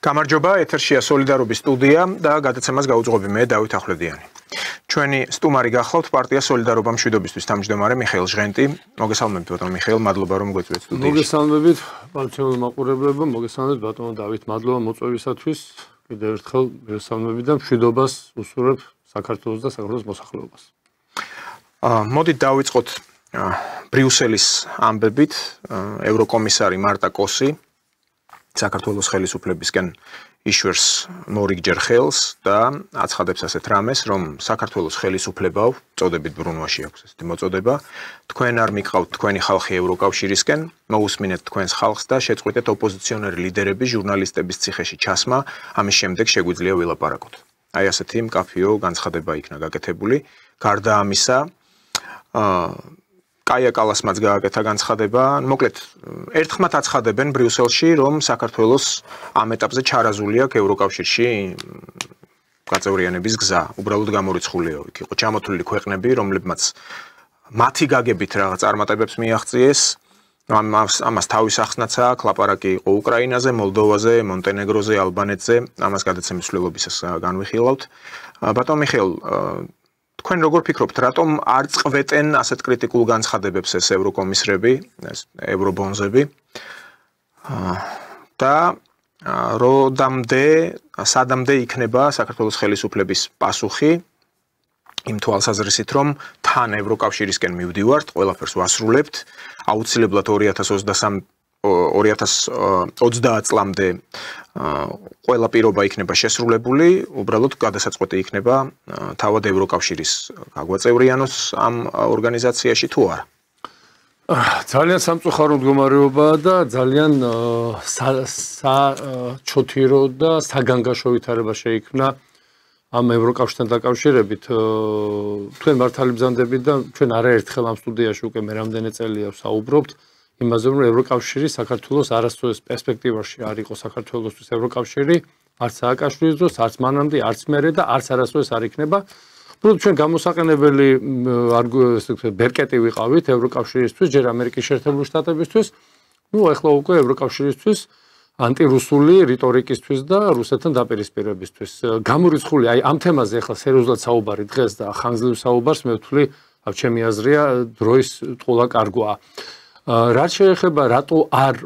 გამარჯობა, ეთერშია სოლიდარობის სტუდია და გადაცემას გაუძღვები მე დავით ახვლედიანი. ჩვენი სტუმარი გახლავთ პარტია სოლიდარობა მშვიდობისთვის თავმჯდომარე მიხეილ ჟღენტი. მოგესალმებით ბატონო მიხეილ, მადლობა რომ გვეწვევთ სტუდიაში. მოგესალმებით პარტიულ მაყურებლებო, მოგესალმებით ბატონო დავით, მადლობა მოწვევისათვის. კიდევ ერთხელ მოგესალმებით და მშვიდობას უსურვებ საქართველოს და საქართველოს მოსახლეობას. მოდით დავიწყოთ ბრიუსელის ამბებით. ევროკომისარი მარტა კოსი საქართველოს ხელისუფლებისგან იშვერს მორიგჯერ ხელს და აცხადებს ასეთ რამეს, რომ საქართველოს ხელისუფლებაო, წოდებით ბრუნვაში აქვს ესეთი მოწოდება, თქვენ არ მიყავთ თქვენი ხალხი ევროკავშირისკენ, მოусმინეთ თქვენს ხალხს და შეწყვიტეთ ოპოზიციონერი ლიდერების, ჟურნალისტების ციხეში ჩასმა, ამის შემდეგ შეგვიძლია ვილაპარაკოთ. აი ასეთი მკაფიო განცხადება იქნა გაკეთებული. გარდა ამისა, კაია კალასმაც გააკეთა განცხადება, მოკლედ ერთხმათ აცხადებენ ბრიუსელში, რომ საქართველოს ამ ეტაპზე ჩარაზული აქვს ევროკავშირში გაწევრიანების გზა. უბრალოდ გამორიცხულია იქ იყო ჩამოთვლილი ქვეყნები, რომლებმაც მათი გაგებით რაღაც წარმატებებს მიაღწიეს. ამას თავის ახსნაც აქვს, ლაპარაკი იყო უკრაინაზე, მოლდოვაზე, მონტენეგროზე, ალბანეთზე, ამას გადაცემის მსვლელობისას განვიხილავთ. ბატონ მიხეილ, თქვენ როგორ ფიქრობთ, რატომ არ წყვეტენ ასეთ კრიტიკულ განცხადებებს ეს ევროკომისრები, ეს ევრობონზები? და სადამდე იქნება საქართველოს ხელისუფლების პასუხი იმ თვალსაზრისით, რომ თან ევროკავშირისკენ მივდივართ, ყველაფერს ვასრულებთ, აუცილებლად 2030 წლამდე ყველა პირობა იქნება შესრულებული, უბრალოდ გადასაწყვეტი იქნება თავად ევროკავშირის გაგვაწევრიანოს ამ ორგანიზაციაში თუ არა. ძალიან სამწუხარო მდგომარეობაა და ძალიან საჩოთირო და საგანგაშო ვითარება შეიქმნა ამ ევროკავშირთან დაკავშირებით. თქვენ მართალი ბრძანდებით და ჩვენ არაერთხელ ამ სტუდიაში უკვე მე რამდენი წელია ვსაუბრობთ იმაზე, რომ ევროკავშირი საქართველოს არასდროს პერსპექტივაში არ იყო საქართველოსთვის ევროკავშირი, არც სააკაშვილის დროს, არც მანამდე, არც მერე და არც არასდროს არ იქნება. უბრალოდ ჩვენ გამოსაყენებელი ბერკეტი ვიყავით ევროკავშირისთვის, ჯერ ამერიკის შეერთებული შტატებისთვის, ახლა უკვე ევროკავშირისთვის ანტირუსული რიტორიკისთვის და რუსეთთან დაპირისპირებისთვის. გამორიცხული აი ამ თემაზე ახლა სერიოზულად საუბარი დღეს და ხანგრძლივ საუბარს მე ვთვლი, ჩემი აზრია, დროის ტყულა კარგვაა. რაც შეეხება რატო არ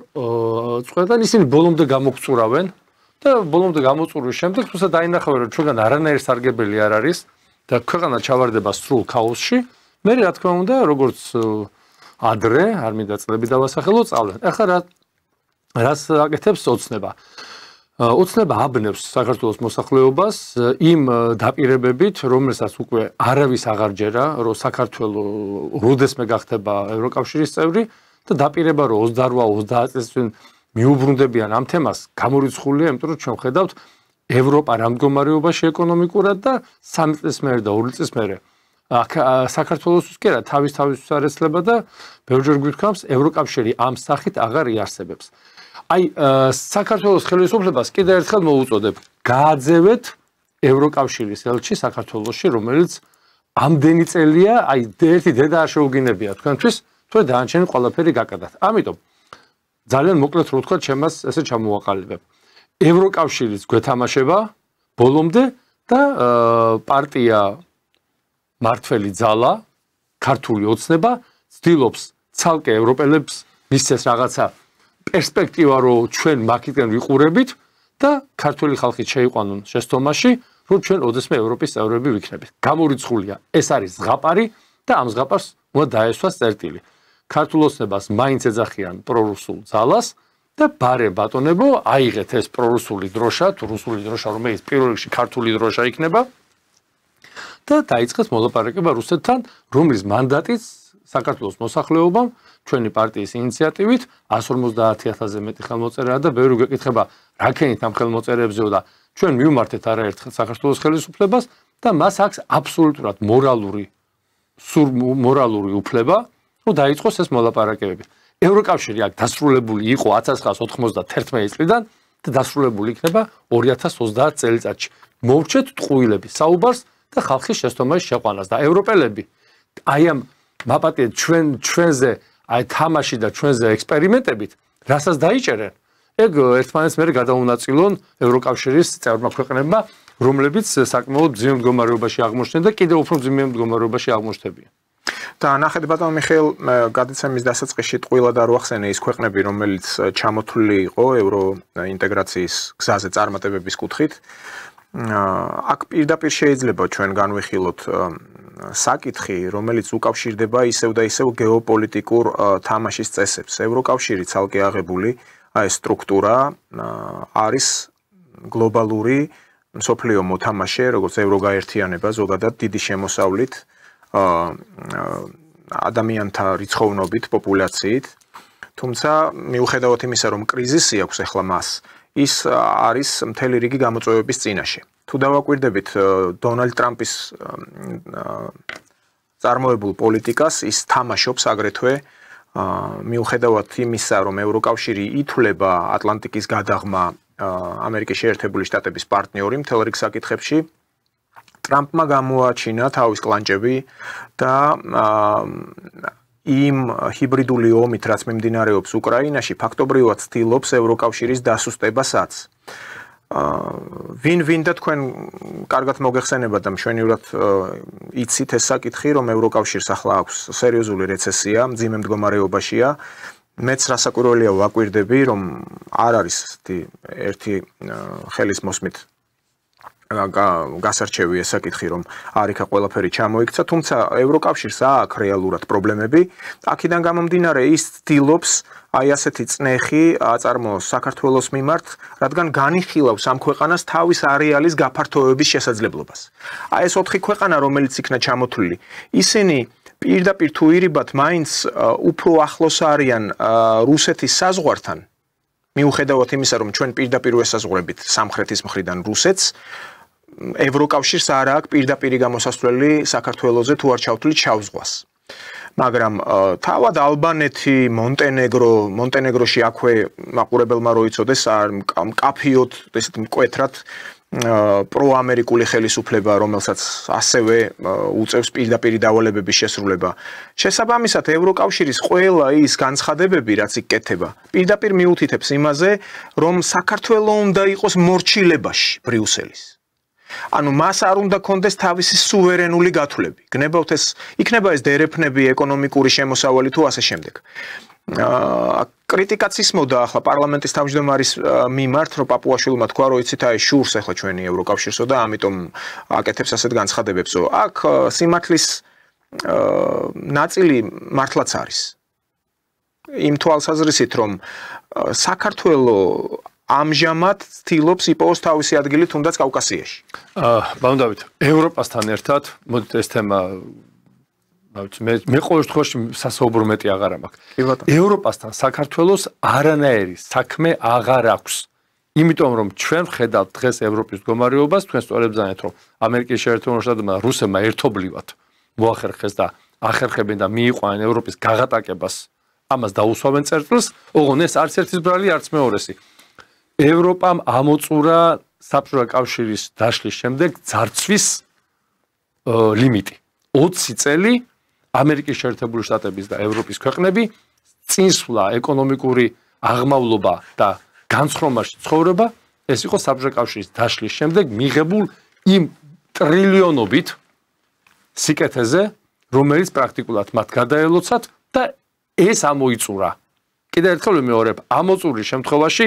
წყვეტენ, ისინი ბოლომდე გამოგწურავენ და ბოლომდე გამოწურვის შემდეგ თუმცა დაინახავენ, რომ ჩვენგან არანაირი სარგებელი არ არის და ქვეყანა ჩავარდება სრულ ქაოსში. მე რა თქმა უნდა, როგორც ადრე, არ მინდა წლები დავასახელო, წავლენ. ახლა რას აკეთებს ოცნება? ოცნება აბნევს საქართველოს მოსახლეობას იმ დაპირებებით, რომელსაც უკვე არავის აღარ ჯერა, რომ საქართველო როდესმე გახდება ევროკავშირის წევრი და დაპირება რომ 28-30 წელს მიუბრუნდებიან ამ თემას გამორიცხულია, იმიტომ რომ ჩვენ ხედავთ ევროპა რა მდგომარეობაში ეკონომიკურად და 3 წლის მერე და 2 წლის მერე საქართველოსთვის კი არა თავისთვის არ ეცლება და ბევრჯერ გვითხრავს ევროკავშირი ამ სახით აღარ იარსებებს. აი საქართველოს ხელისუფლებას კიდევ ერთხელ მოუწოდებ, გააძევეთ ევროკავშირის ელჩი საქართველოში, რომელიც ამდენი წელია, აი ერთი დედა არ შეუგინებია თქვენთვის, თუ დაანჩენით ყველაფერი გაკეთდათ. ამიტომ ძალიან მოკლედ რო ვთქვა, ჩემას ესე ჩამოვაყალიბებ. ევროკავშირის გვეთამაშება ბოლომდე და პარტია მართველი ძალა, ქართული ოცნება ცდილობს ცალკე ევროპელებს მისცეს რაღაცა პერსპექტივა რომ ჩვენ მაგითკენ ვიყურებით და ქართული ხალხი შეიყვანონ შეცდომაში, რომ ჩვენ ოდესმე ევროპის წევრები ვიქნებით. გამორიცხულია, ეს არის ზღაპარი და ამ ზღაპარს უნდა დაესვას წერტილი. ქართულ ოცნებას მაინც ეძახიან პრორუსულ ძალას და ბარემ ბატონებო, აიღეთ ეს პრორუსული დროშა, თუ რუსული დროშა, რომელიც პირველ რიგში ქართული დროშა იქნება და დაიწყეს მოლაპარაკება რუსეთთან, რომლის მანდატიც საქართველოს მოსახლეობამ ჩვენი პარტიის ინიციატივით 150,000-ზე მეტი ხელმოწერაა და ბევრი გვეკითხება რა ქენით ამ ხელმოწერებზეო და ჩვენ მივმართეთ არაერთხელ საქართველოს ხელისუფლებას და მას აქვს აბსოლუტურად მორალური უფლება, რომ დაიწყოს ეს მოლაპარაკებები. ევროკავშირი აქ დასრულებული იყო 1991 წლიდან და დასრულებული იქნება 2030 წელიწადში. მოვჩეთ ტყუილების საუბარს და ხალხის შეცდომაში შეყვანას და ევროპელები აი ამ მაპატიეთ ჩვენზე აი თამაში და ჩვენზე ექსპერიმენტებით, რასაც დაიჭერენ, ეგ ერთმანეთს მერე გადაუნაწილონ ევროკავშირის წევრმა ქვეყნებმა, რომლებიც საკმაოდ მძიმე მდგომარეობაში აღმოჩნდნენ და კიდევ უფრო მძიმე მდგომარეობაში აღმოჩნდებიან. და ნახეთ ბატონო მიხეილ, გადაცემის დასაწყისში ტყუილად არ ვახსენე ის ქვეყნები, რომელიც ჩამოთვლილი იყო ევროინტეგრაციის გზაზე წარმატებების კუთხით. აქ პირდაპირ შეიძლება ჩვენ განვიხილოთ საკითხი, რომელიც უკავშირდება ისევ და ისევ გეოპოლიტიკურ თამაშის წესებს. ევროკავშირი ცალკე აღებული ეს სტრუქტურა არის გლობალური მსოფლიო მოთამაშე, როგორც ევროგაერთიანება, ზოგადად დიდი შემოსავლით ადამიანთა რიცხოვნობით, პოპულაციით. თუმცა მიუხედავად იმისა, რომ კრიზისი აქვს ახლა მას, ის არის მთელი რიგი გამოწვევების წინაშე. თუ დავაკვირდებით დონალდ ტრამპის წარმოებულ პოლიტიკას, ის თამაშობს აგრეთვე მიუხედავად იმისა, რომ ევროკავშირი ითვლება ატლანტიკის გადაღმა ამერიკის შეერთებული შტატების პარტნიორი მთელ რიგ საკითხებში, ტრამპმა გამოაჩინა თავის კლანჭები და იმ ჰიბრიდული ომით, რაც მიმდინარეობს უკრაინაში, ფაქტობრივად ცდილობს ევროკავშირის დასუსტებასაც. ვინ და თქვენ კარგად მოგეხსენებათ და მშვენივრად იცით ეს საკითხი, რომ ევროკავშირს ახლა აქვს სერიოზული რეცესია, მძიმე მდგომარეობაშია. მეც რასაკვირველია ვაკვირდები, რომ არ არის ერთი ხელის მოსმით გასარჩევი ეს საკითხი, რომ არიქა ყველაფერი ჩამოიქცა, თუმცა ევროკავშირს აქვს რეალურად პრობლემები. აქედან გამომდინარე ის ცდილობს აი ასეთი წნეხი აწარმოოს საქართველოს მიმართ, რადგან განიხილავს ამ ქვეყანას თავის არეალის გაფართოების შესაძლებლობას. აი ეს 4 ქვეყანა, რომელიც იქნა ჩამოთვლილი, ისინი პირდაპირ თუ ირიბად მაინც უფრო ახლოს არიან რუსეთის საზღვართან, მიუხედავად იმისა, რომ ჩვენ პირდაპირ ვესაზღვრებით სამხრეთის მხრიდან რუსეთს, ევროკავშირს არ აქვს პირდაპირი გამოსასვლელი საქართველოზე თუ არ ჩავთვლით შავ ზღვას. მაგრამ თავად ალბანეთი, მონტენეგროში აქვე მაყურებელმა როიცოდეს მკაფიოდ, ესეთ მკვეთრად პროამერიკული ხელისუფლება, რომელსაც ასევე უწევს პირდაპირი დავალებების შესრულება. შესაბამისად, ევროკავშირის ყველა ის განცხადებები, რაც იქ კეთება, პირდაპირ მიუთითებს იმაზე, რომ საქართველო უნდა იყოს მორჩილებაში ბრიუსელის. ანუ მას არ უნდა კონდეს თავისი სუვერენული გათვლები. გნებავთ ეს, იქნება ეს დერეფნები, ეკონომიკური შემოსავალი თუ ასე შემდეგ. კრიტიკაც ისმოდა ახლა პარლამენტის თავმჯდომარის მიმართ, რომ პაპუაშვილმა თქვა, რომ იცით, აი შურს ახლა ჩვენი ევროკავშირსო და ამიტომ აკეთებს ასეთ განცხადებებსო. აქ სიმართლის ნაწილი მართლაც არის. იმ თვალსაზრისით, რომ საქართველო ამჟამად ცდილობს იპოვოს თავისი ადგილი თუნდაც კავკასიაში. ბატონ დავით, ევროპასთან ერთად, მოდით ეს თემა მე ყოველ შემთხვევაში სასაუბრო მეტი აღარ მაქვს. ევროპასთან საქართველოს არანაირი საქმე აღარ აქვს. იმიტომ რომ ჩვენ ვხედავთ დღეს ევროპის მდგომარეობას, თქვენ სწორედ ბრძანეთ, რომ ამერიკის შეერთებული შტატებმა რუსებმა ერთობლივად მოახერხეს და ახერხებენ და მიიყვანენ ევროპის გაღატაკებას, ამას დაუსვამენ წერტილს, ოღონდ ეს არც ერთის ბრალი, არც მეორესი. ევროპამ ამოწურა საბჭოთა კავშირის დაშლის შემდეგ ძარცვის ლიმიტი. 20 წელი ამერიკის შეერთებული შტატების და ევროპის ქვეყნები წინსვლა ეკონომიკური აღმავლობა და განცხრომაში ცხოვრება, ეს იყო საბჭოთა კავშირის დაშლის შემდეგ მიღებულ იმ ტრილიონობით სიკეთეზე, რომელიც პრაქტიკულად მათ გადაელოცათ და ეს ამოიწურა. კიდევ ერთხელ ვიმეორებ, ამოწურის შემთხვევაში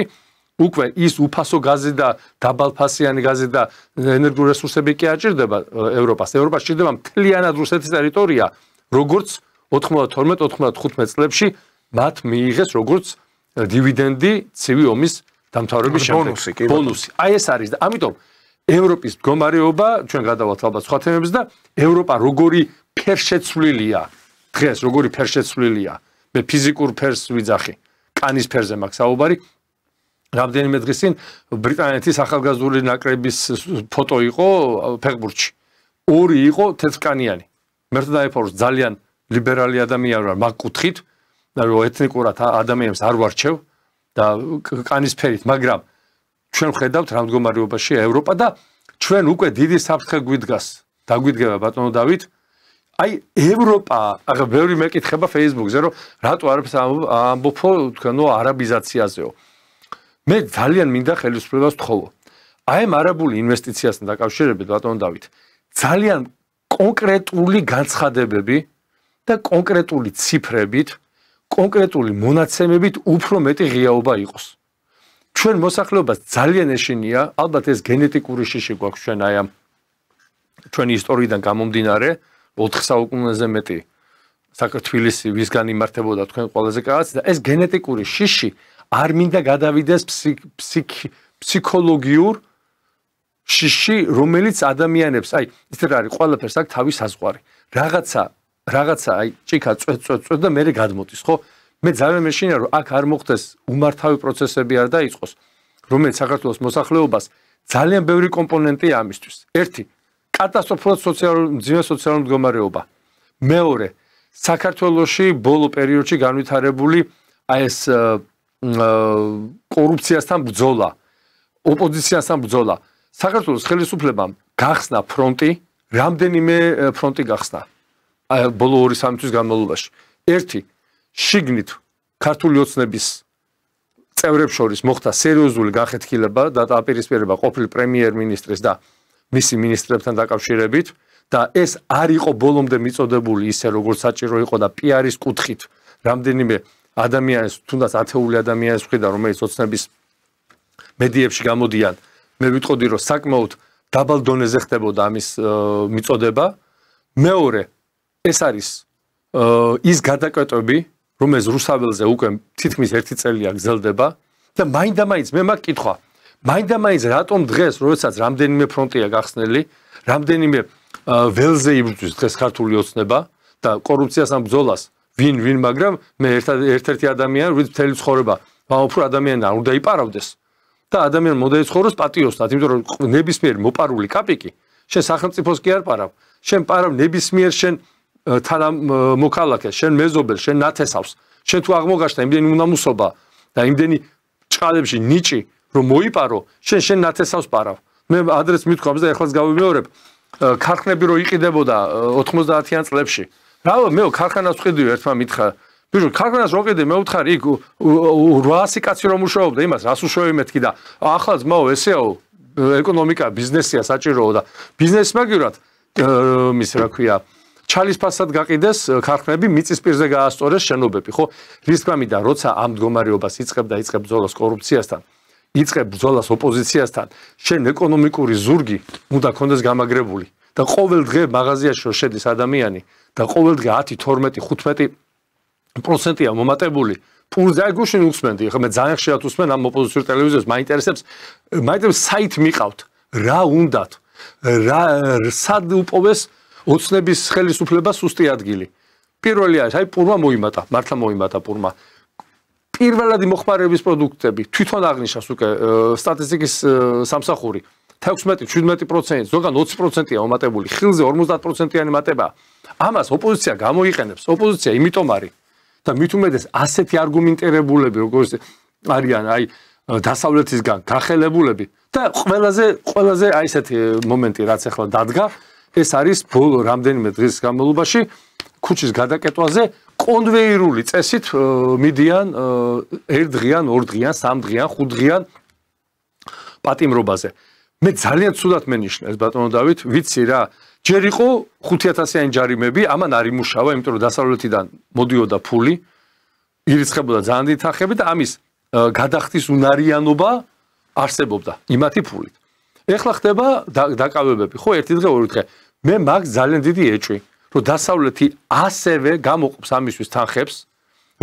უკვე ის უფასო გაზი და დაბალფასიანი გაზი და ენერგიული რესურსები კი აჭირდება ევროპას. ევროპას ჭირდება მთლიანად რუსეთის ტერიტორია, როგორც 92-95 წლებში მათ მიიღეს როგორც დივიდენდი ცივი ომის დამთავრების შემდეგ. ბონუსი. აი ეს არის და ამიტომ ევროპის მდგომარეობა, ჩვენ გადავალთ ალბათ სხვა თემებს და ევროპა როგორი ფერშეცვლილია. დღეს როგორი ფერშეცვლილია. მე ფიზიკურ ფერს ვიძახი. კანის ფერზე მაქვს საუბარი. რამდენიმე დღის წინ ბრიტანეთის ახალგაზრდული ნაკრების ფოტო იყო ფეხბურთში. 2 იყო თეთრკანიანი. მე დაიფორს ძალიან ლიბერალი ადამიანი ვარ მაგ კუთხით, რომ ეთნიკურად ადამიანებს არ ვარჩევ და კანის ფერით, მაგრამ ჩვენ ხედავთ რა მდგომარეობაშია ევროპა და ჩვენ უკვე დიდი საფრთხე გვიდგას. დაგვიდგება ბატონო დავით. აი ევროპა, აღა ბევრი მეკითხება Facebook-ზე, რომ რატო არ ამბობო თქვენო არაბიზაციაზეო. მე ძალიან მინდა ხელისუფლებას ვთხოვო. აი ამ არაბული ინვესტიციასთან დაკავშირებით ბატონო დავით, ძალიან კონკრეტული განცხადებები და კონკრეტული ციფრებით, კონკრეტული მონაცემებით უფრო მეტი ღიაობა იყოს. ჩვენ მოსახლეობას ძალიან ეშინია, ალბათ ეს გენეტიკური შიში გვაქვს ჩვენ აი ამ ჩვენი ისტორიიდან გამომდინარე 4 საუკუნეზე მეტი საქართველოს ვისგან იმართებოდა თქვენ ყველაზე კარგად და ეს გენეტიკური შიში არ მინდა გადავიდეს ფსიქოლოგიურ შიში, რომელიც ადამიანებს, აი, ისეთ არის, ყველაფერს აქვს თავის საზღვარი. რაღაცა, აი, ჭიქა წვეთ და მერე გადმოდის, ხო? მე ძალიან მეშინია, რომ აქ არ მოხდეს უმართავი პროცესები არ დაიწყოს, რომელიც საქართველოს მოსახლეობას ძალიან ბევრი კომპონენტია ამისთვის. ერთი, კატასტროფულად მძიმე სოციალური მდგომარეობა. მეორე, საქართველოში ბოლო პერიოდში განვითარებული აი ეს კორუფციასთან ბრძოლა, ოპოზიციასთან ბრძოლა. საქართველოს ხელისუფლებამ გახსნა ფრონტი, რამდენიმე ფრონტი გახსნა. აი ბოლო 2-3 თვის განმავლობაში. ერთი, შიგნით ქართული ოცნების წევრებს შორის მოხდა სერიოზული განხეთქილება და დაპირისპირება ყოფილი პრემიერ-მინისტრის და მისი მინისტრებთან დაკავშირებით და ეს არ იყო ბოლომდე მიწოდებული ისე როგორც საჭირო იყო და პიარის კუთხით რამდენიმე ადამიანის, თუნდაც ათეული ადამიანის მხრიდან, რომელიც ოცნების მედიებში გამოდიან, მე ვიტყოდი, რომ საკმაოდ დაბალ დონეზე ხდებოდა ამის მიწოდება. მეორე, ეს არის ის გადაკვეთები, რომელიც რუსაველზე უკვე თითქმის 1 წელია გრძელდება და მაინდა-მაინც მე მაგ კითხვა, მაინდა-მაინც რატომ დღეს, როდესაც რამდენიმე ფრონტია გახსნილი, რამდენიმე ველზე იბრძვის დღეს ქართული ოცნება და კორუფციასთან ბრძოლას ვინ, მაგრამ მე ერთ-ერთი ადამიანი, ვინც მთელი ცხოვრება მაუფრ ადამიანთან არ უნდა იპარავდეს და ადამიანი მოდაიცხოვროს პატიოსთან, იმიტომ რომ ნებისმიერ მოპარული კაპიკი შენ სახელმწიფოს კი არ პარავ, შენ პარავ ნებისმიერ შენ თანამოქალაქეს, შენ მეზობელს, შენ ნათესავს, შენ თუ აღმოგაჩნდა იმდენი უნამუსობა და იმდენი ჭყალებში ნიჭი, რომ მოიპარო, შენ ნათესავს პარავ. მე ადრეს მithქვამს და ეხლაც გავიმეორებ, ქარხნები რო იყიდებოდა 90-იან წლებში. რა მე ქარხანას ვყიდიო ერთმა მითხრა, ბიჭო, ქარხანას რო ყიდე, მე ვთხარი იქ 800 კაცი რომ მუშაობდა, იმას რას უშვები მეთქი და ახლა ძმაო, ესეო, ეკონომიკა, ბიზნესია საჭიროა და ბიზნეს მაგივრად მის რა ქვია ჩალის ფასად გაყიდეს ქარხნები, მიწისპირზე გაასწორეს შენობები, ხო? რის გამიდან, როცა ამ მდგომარეობას იწყებ ბრძოლას კორუფციასთან, იწყებ ბრძოლას ოპოზიციასთან, შენ ეკონომიკური ზურგი უნდა კონდეს გამაგრებული და ყოველ დღე მაღაზიაში რო შედის ადამიანი და ყოველ დღე 10, 12, 15%-ია მომატებული. პულზე აი გუშინ უხსმენდი, ხო მე ძალიან ხშირად უსმენ ამ ოპოზიციურ ტელევიზიას, მაინტერესებს საით მიყავთ, რა უნდათ, სად უპოვეს ოცნების ხელისუფლებას სუსტი ადგილი. პირველი არის, აი პურმა მოიმატა, მართლა მოიმატა პურმა. პირველადი მოხმარების პროდუქტები თვითონ აღნიშნავს უკვე სტატისტიკის სამსახური 16-17%, ზოგან 20%-ია მომატებული, ხილზე 50%-იანი მატება. ამას ოპოზიცია გამოიყენებს, ოპოზიცია იმიტომ არის და მით უმეტეს ასეთი არგუმენტირებულები, როგორც არიან აი დასავლეთისგან გახელებულები და ყველაზე აი ესეთი მომენტი რაც ახლა დადგა, ეს არის ბოლო რამდენიმე დღის განმავლობაში ქუჩის გადაკეტვაზე კონვეირული წესით მიდიან 1 დღიან, 2 დღიან, 3 დღიან, 5 დღიან პატიმრობაზე. მე ძალიან ცუდად მენიშნეს ბატონო დავით, ვიცი რა, ჯერ იყო 5000-იანი ჯარიმები, ამან არ იმუშავა, იმიტომ რომ დასავლეთიდან მოდიოდა ფული, ირიცხებოდა ძალიან დიდი თანხები და ამის გადახდის უნარიანობა არსებობდა იმათი ფულით. ეხლა ხდება დაკავებები, ხო, ერთი დღე, ორი დღე. მე მაგ ძალიან დიდი ეჭვი, რომ დასავლეთი ასევე გამოყოფს ამისთვის თანხებს,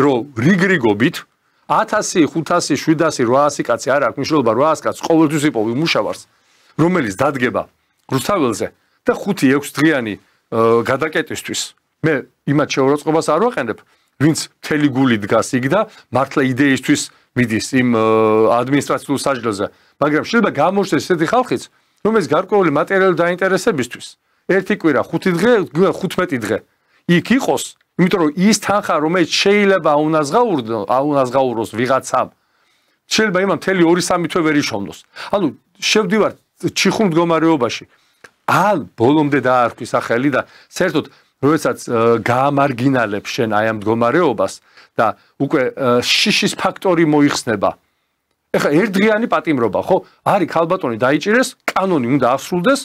რომ რიგრიგობით 1000, 500, 700, 800 კაცი არ აქვს მნიშვნელობა 800 კაცს ყოველთვის იპოვი მუშავარს, რომელიც დადგება რუსთაველზე და 5-6 დღიანი გადაკეტისთვის. მე იმათ შეურაცხყოფას არ ვაყენებ, ვინც მთელი გული დგას იქ და მართლა იდეისთვის მიდის იმ ადმინისტრაციულ საჯლოზე. მაგრამ შეიძლება გამოჩნდეს ესეთი ხალხიც, რომელიც გარკვეული მატერიალური დაინტერესებისთვის ერთი კვირა 5 დღე, 15 დღე იქ იყოს, იმიტომ რომ ის თანხა, რომელიც შეიძლება აუნაზღაუროს ვიღაცამ, შეიძლება იმან მთელი 2-3 თვე ვერ იშოვნოს. ანუ შევდივარ ჩიხურ მდგომარეობაში. ან ბოლომდე დაარქვის სახელი და საერთოდ როდესაც გაამარგინალებ შენ აი ამ მდგომარეობას და უკვე შიშის ფაქტორი მოიხსნება ეხლა ერთდღიანი პატიმრობა, ხო? არის ქალბატონი დაიჭირეს, კანონი უნდა ასრულდეს,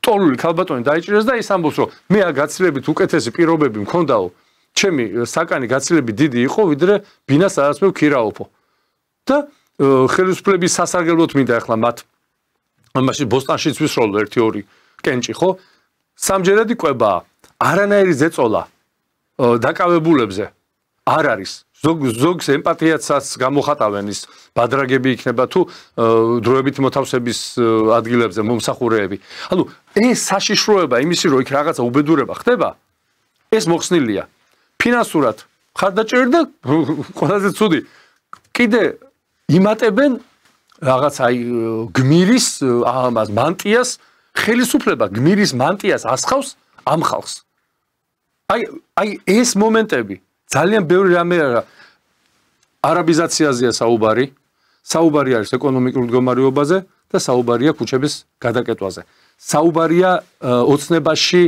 ტოლული ქალბატონი დაიჭირეს და ის ამბობს, რომ მე გაცილებით უკეთესი პირობები მქონდაო, ჩემი საკანი გაცილებით დიდი იყო, ვიდრე ბინას სადაც მე ვქირაობო. და ხელისუფლების სასარგებლოდ მინდა ეხლა მათ მაშინ ბოსტანშიც ვისროლო 1-2 კენჭი, ხო? სამჯერადი კვებაა. არანაირი ზეწოლა დაკავებულებზე არ არის. ზოგს ემპათიაცაც გამოხატავენ ის ბადრაგები იქნება თუ დროებით მოთავსების ადგილებზე მომსახურეები. ანუ ეს საშიშროება იმისი რომ იქ რაღაცა უბედურება ხდება, ეს მოხსნილია. ფინანსურად ხარდაჭერი და ყველაზე ცუდი კიდე იმატებენ რაღაც აი გმირის ამას მანტიას ხელისუფლება გმირის მანტიას ასხავს ამ ხალხს. აი ეს მომენტები ძალიან ბევრი რამე არაბიზაციაზეა საუბარი არის ეკონომიკურ მდგომარეობაზე და საუბარია ქუჩების გადაკეტვაზე. საუბარია ოცნებაში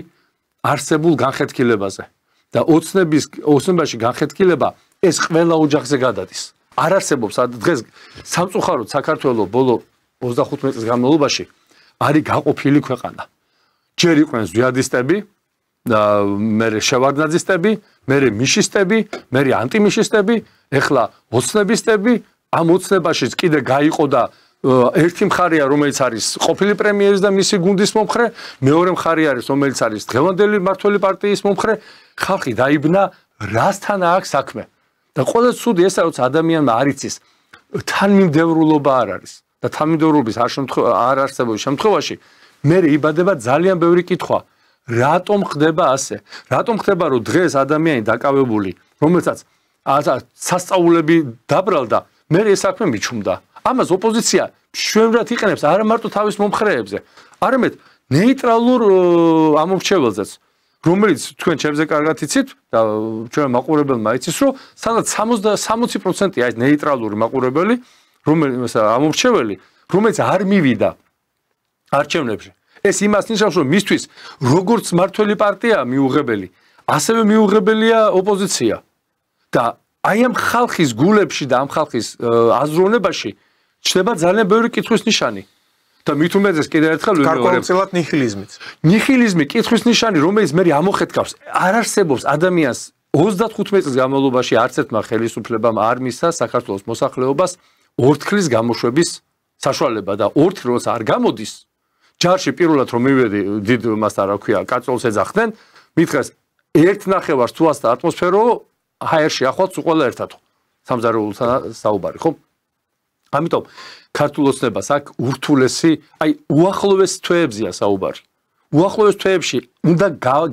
არსებულ განხეთქილებაზე და ოცნებაში განხეთქილება ეს ყველა ოჯახზე გადადის. არ არსებობს დღეს სამწუხაროდ საქართველოს ბოლო 25 წლის განმავლობაში არის გაყოფილი ქვეყანა. ჯერ იყვნენ ზვიადისტები და მერე შევარდნაძისტები, მერე მიშისტები, მერე ანტიმიშისტები, ეხლა ოცნებისტები, ამ ოცნებაშიც კიდე გაიყო და ერთი მხარეა, რომელიც არის ყოფილი პრემიერის და მისი გუნდის მომხრე, მეორე მხარე არის, რომელიც არის დღევანდელი მმართველი პარტიის მომხრე, ხალხი დაიბნა, რასთან აქვს საქმე. და ყველა ცუდი ესაა, რომ ადამიანმა არ იცის, თანმიმდევრულობა არ არის და თანმიმდევრულობის არ არსებობის შემთხვევაში მე იბადება ძალიან ბევრი კითხვა. რატომ ხდება ასე? რატომ ხდება, რომ დღეს ადამიანი დაკავებული, რომელსაც სასწაულები დაბრალდა, მე ეს საქმე მიჩუმდა. ამას ოპოზიცია შვენვრად იყენებს არა მარტო თავის მომხრეებზე, არამედ ნეიტრალურ ამორჩეველზეც, რომელიც თქვენ ჩემზე კარგად იცით და ჩვენ მაყურებელმა იცის, რომ სადაც 60% აი ნეიტრალური მაყურებელი, რომელიც ამორჩეველი, რომელიც არ მივიდა არჩევნებში. ეს იმას ნიშნავს, რომ მისთვის როგორც მმართველი პარტია მიუღებელი, ასევე მიუღებელია ოპოზიცია. და აი ამ ხალხის გულებში და ამ ხალხის აზროვნებაში ჩნდება ძალიან ბევრი კითხვის ნიშანი. და მით უმეტეს კიდევ ერთხელ გარკვეულწილად ნიჰილიზმიც. ნიჰილიზმი კითხვის ნიშანი, რომელიც მე ამოხეთქავს, არ არსებობს ადამიანს 35 წლის განმავლობაში არც ერთმა ხელისუფლებამ არ მისცა საქართველოს მოსახლეობას ორთქლის გამოშვების საშუალება და ორთქლი როცა არ გამოდის ჯარში პირველად რომ მივედი დიდ მასთან რა ქვია კაწოლს ეძახდნენ მითხრეს 1.5 თვას და ატმოსფერო ჰაერში ახლაც უყოლა ერთად სამზარეულოსთან საუბარი ხო ამიტომ ქართულ ოცნებას აქ ურთულესი აი უახლოეს თვეებზია საუბარი უახლოეს თვეებში უნდა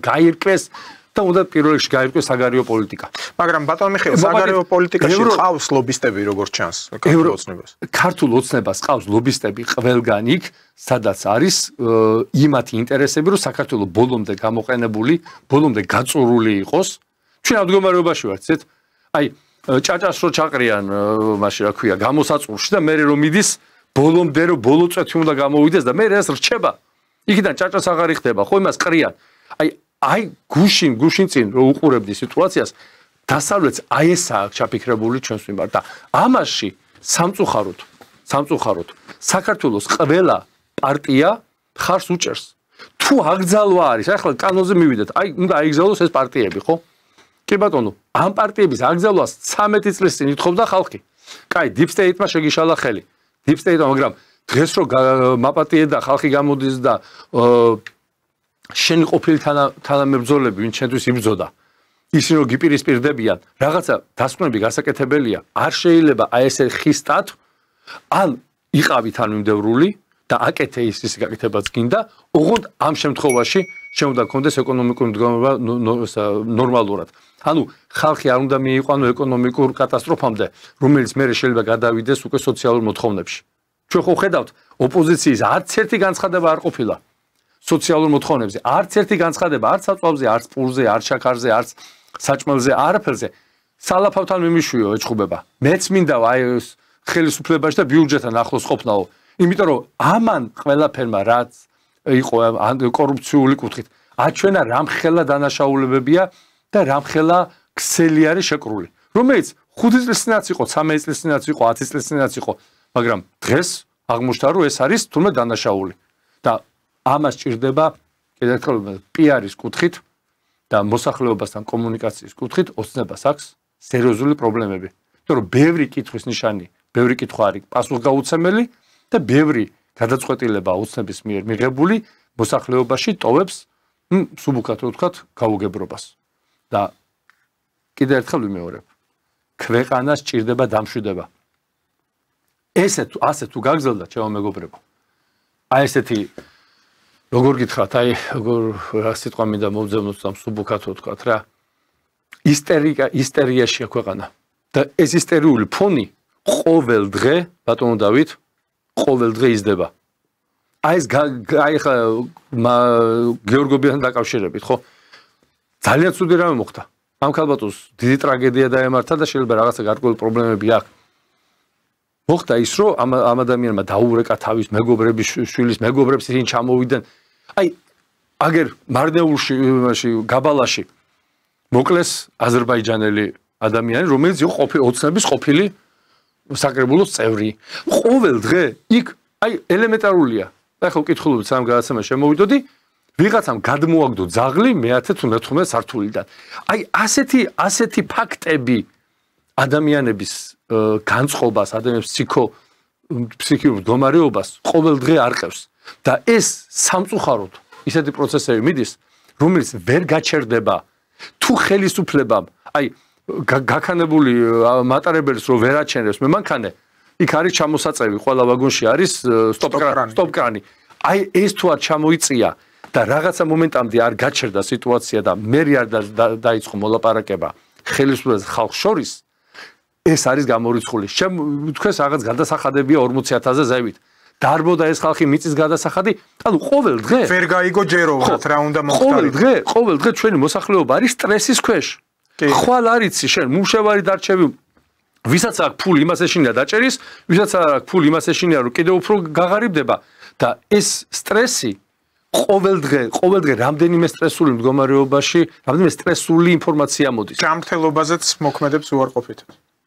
გაირკვეს და უნდა პირველ რიგში გაირკვეს საგარეო პოლიტიკა. მაგრამ ბატონ მიხეილ, საგარეო პოლიტიკაში ყავს ლობისტები როგორც ჩანს ქართულ ოცნებას. ქართულ ოცნებას ყავს ლობისტები ყველგან იქ, სადაც არის იმათი ინტერესები, რომ საქართველოს ბოლომდე გამოყენებული, ბოლომდე გაწურული იყოს. ჩვენ ამ მდგომარეობაში ვართ, ზეთ? აი, ჭაჭას რო ჩაყრიან, მაშინ რა ქვია, გამოსაწურში და მე რომ მიდის, ბოლომდე რომ ბოლო წვეთი უნდა გამოვიდეს და მე ეს რჩება. იქიდან ჭაჭას აღარ იხდება, ხო იმას ყრიან. აი გუშინ წინ რო უყურებდი სიტუაციას დასავლეთს აი ესაა ჩაფიქრებული ჩვენს მიმართ და ამაში სამწუხაროდ საქართველოს ყველა პარტია ხარს უჭერს თუ აკრძალვა არის ახლა კანონზე მივიდეთ აი უნდა აიგზავნოს ეს პარტიები ხო კი ბატონო ამ პარტიების აკრძალვას 13 წლის წინ ითხოვდა ხალხი კაი deep state-მა შეგიშალა ხელი deep state-მა მაგრამ დღეს რო მაპატიე და ხალხი გამოდის და შენი ყოფილი თანამებრძოლები ვინ ჩვენთვის იბრძოდა ისინი რომ გიპირისპირდებიან რაღაცა დასკვნები გასაკეთებელია არ შეიძლება აი ესე ხისტად ან იყავი თანმიმდევრული და აკეთე ის გაკეთებაც გინდა ოღონდ ამ შემთხვევაში შეუნდა გქონდეს ეკონომიკური მდგომარეობა ნორმალურად ანუ ხალხი არ უნდა მიიყვანო ეკონომიკურ კატასტროფამდე რომელიც მე შეიძლება გადავიდეს უკვე სოციალურ მოთხოვნებში ჩვენ ხო ხედავთ ოპოზიციის არც ერთი განცხადება არ ყოფილა სოციალურ მოთხოვნებზე არც ერთი განცხადება არც საწვავზე არც პურზე არც შაქარზე არც საჭმელზე არაფერზე სალაფავთან მიმიშვიო ეჭხუბება მეც მინდა აი ხელისუფლებაში და ბიუჯეტთან ახლოს ყოფნაო იმიტომ რომ ამან ყველაფერმა რაც იყო კორუფციული კუთხით აჩვენა რამხელა დანაშაულებებია და რამხელა ქსელი არის შეკრული რომელიც 5 წლის წინაც იყო 13 წლის წინაც იყო 10 წლის წინაც იყო მაგრამ დღეს აღმოჩნდა რომ ეს არის თურმე დანაშაული და ამას ჭირდება კიდევ ერთხელ PR-ის კუთხით და მოსახლეობასთან კომუნიკაციის კუთხით ოცნებას აქვს სერიოზული პრობლემები. იმიტომ რომ ბევრი კითხვის ნიშანი, ბევრი კითხვა არის პასუხგაუცემელი და ბევრი გადაწყვეტილება ოცნების მიერ მიღებული მოსახლეობაში ტოვებს სუბუქად რო ვთქვათ გაუგებრობას. და კიდევ ერთხელ ვიმეორებ, ქვეყანას ჭირდება დამშვიდება. ასე თუ გაგრძელდა, ჩემო მეგობრებო. აი ესეთი როგორ გითხრათ, აი როგორ რა სიტყვა მინდა მოვძებნოთ და სუბუქად ვთქვათ რა. ისტერიაშია ქვეყანა. და ეს ისტერიული ფონი ყოველ დღე, ბატონო დავით, ყოველ დღე იზრდება. აი ეს ხა გეორგობიასთან დაკავშირებით, ხო? ძალიან ცუდი რამე მოხდა. ამ ქალბატონს დიდი ტრაგედია დაემართა და შეიძლება რაღაცა გარკვეული პრობლემები აქვს. მოხდა ის, რომ ამ ადამიანმა დაურეკა თავის მეგობრების შვილის მეგობრებს ისინი ჩამოვიდნენ. აი, აგერ მარნეულში, გაბალაში მოკლეს აზერბაიჯანელი ადამიანი, რომელიც იყო ოცნების ყოფილი საკრებულოს წევრი. ყოველ დღე იქ აი ელემენტარულია. ახლა ვკითხულობთ სამ გადაცემას შემოვიდოდი, ვიღაცამ გადმოაგდო ძაღლი მე-10 თუ მე-15 სართულიდან. აი ასეთი ფაქტები ადამიანების განწყობას, ადამიანების ფსიქიურ მდგომარეობას ყოველ დღე არყევს და ეს სამწუხაროდ ისეთი პროცესები მიდის, რომელიც ვერ გაჩერდება თუ ხელისუფლებამ, აი გაქანებული მატარებელს რო ვერ აჩენებს მე მანქანე, იქ არის ჩამოსაწევი, ყველა ვაგონში არის სტოპკრანი. აი ეს თუ არ ჩამოიწია და რაღაცა მომენტამდე არ გაჩერდა სიტუაცია და მე არ დაიწყო მოლაპარაკება ხელისუფლებას ხალხს შორის, ეს არის გამორიცხული. თქვენს რაღაც გადასახადებია 40,000-ზე ზევით. დარბოდა ეს ხალხი მიწის გადასახადი, ანუ ყოველ დღე ვერ გაიგო ჯეროვნად რა უნდა მოხდარიყო. ყოველ დღე ჩვენი მოსახლეობა არის სტრესის ქვეშ. ხვალ არიცი შენ მუშევარი დარჩევი, ვისაც აქვს ფული იმას ეშინია დაჭერის, ვისაც არ აქვს ფული იმას ეშინია რომ კიდევ უფრო გაღარიბდება და ეს სტრესი ყოველ დღე რამდენიმე სტრესული მდგომარეობაში, რამდენიმე სტრესული ინფორმაცია მოდის. ჯანმრთელობაზეც მოქმედებს უარყოფით.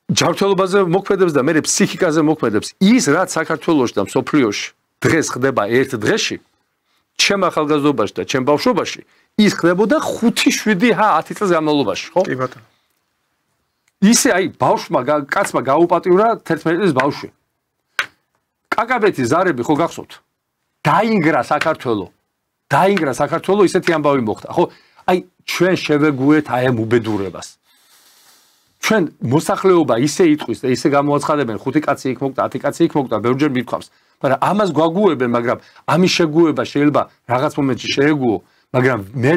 ჯანმრთელობაზე მოქმედებს და მე ფსიქიკაზე მოქმედებს. ის რაც საქართველოში და მსოფლიოში დღეს ხდება ერთ დღეში, ჩემ ახალგაზრდობაში და ჩემ ბავშვობაში, ის ხდებოდა 5-7-10 წელს განმავლობაში, ხო? კი ბატონო. ისე აი ბავშვმა კაცმა გაუპატიურა 11 წლის ბავშვი. კაკაბეთის ზარები ხო გახსოვთ? დაინგრა საქართველო, ისეთი ამბავი მოხდა, ხო? აი ჩვენ შევეგუეთ აი ამ უბედურებას. ჩვენ მოსახლეობა ისე იტყვის და ისე გამოაცხადებენ 5 კაცი იქ მოკდა, 10 კაცი იქ მოკდა, ბევრჯერ მithქვამს, მაგრამ ამას გვაგუებენ, მაგრამ ამის შეგუება შეიძლება რაღაც მომენტში შეეგუო, მაგრამ მე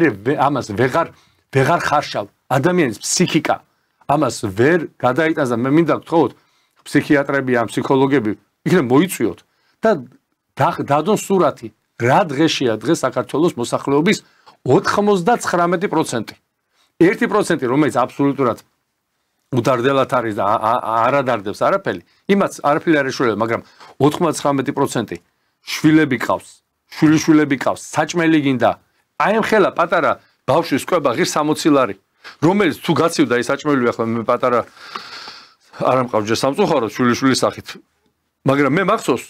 ამას ვეღარ ხარშავ. ადამიანის ფსიქიკა ამას ვერ გადაიტანს და მე მინდა გთხოვოთ ფსიქიატრები ან ფსიქოლოგები იქნებ მოიწვიოთ და დადონ სურათი რა დღეშია დღეს საქართველოს მოსახლეობის 99%. 1% რომელიც აბსოლუტურად უდარდელად არის და არ ადარდებს არაფერი, იმაც არაფერი არ ეშველება, მაგრამ 99% შვილები ყავს, შვილიშვილები ყავს, საჭმელი გინდა. აი ამ ხელა პატარა ბავშვის კვება ღირს 60 ლარი, რომელიც თუ გაცივდა ის საჭმელი ახლა მე პატარა არ ამყავს ჯერ სამწუხაროდ შვილიშვილის სახით. მაგრამ მე მახსოვს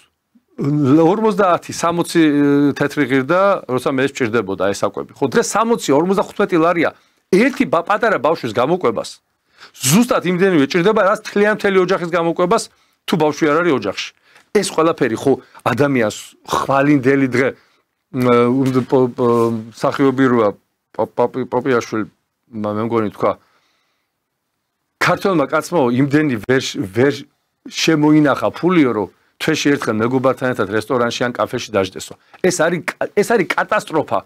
50-60 თეთრი ღირდა, როცა მე ეს ჭირდებოდა ეს საკვები. ხო დღეს 60-55 ლარია ერთი პატარა ბავშვის გამოკვებას. ზუსტად იმდენივე ჭირდება, რაც მთელი ოჯახის გამოკვებას თუ ბავშვი არ არის ოჯახში. ეს ყველაფერი ხო ადამიანს ხვალინდელი დღე მსახიობი როა პოპიაშვილი მე მგონი თქვა ქართველმა კაცმა იმდენი ვერ შემოინახა ფულიო რომ თვეში ერთხელ მეგობართან ერთად რესტორანში ან კაფეში დაждესო. ეს არის კატასტროფა.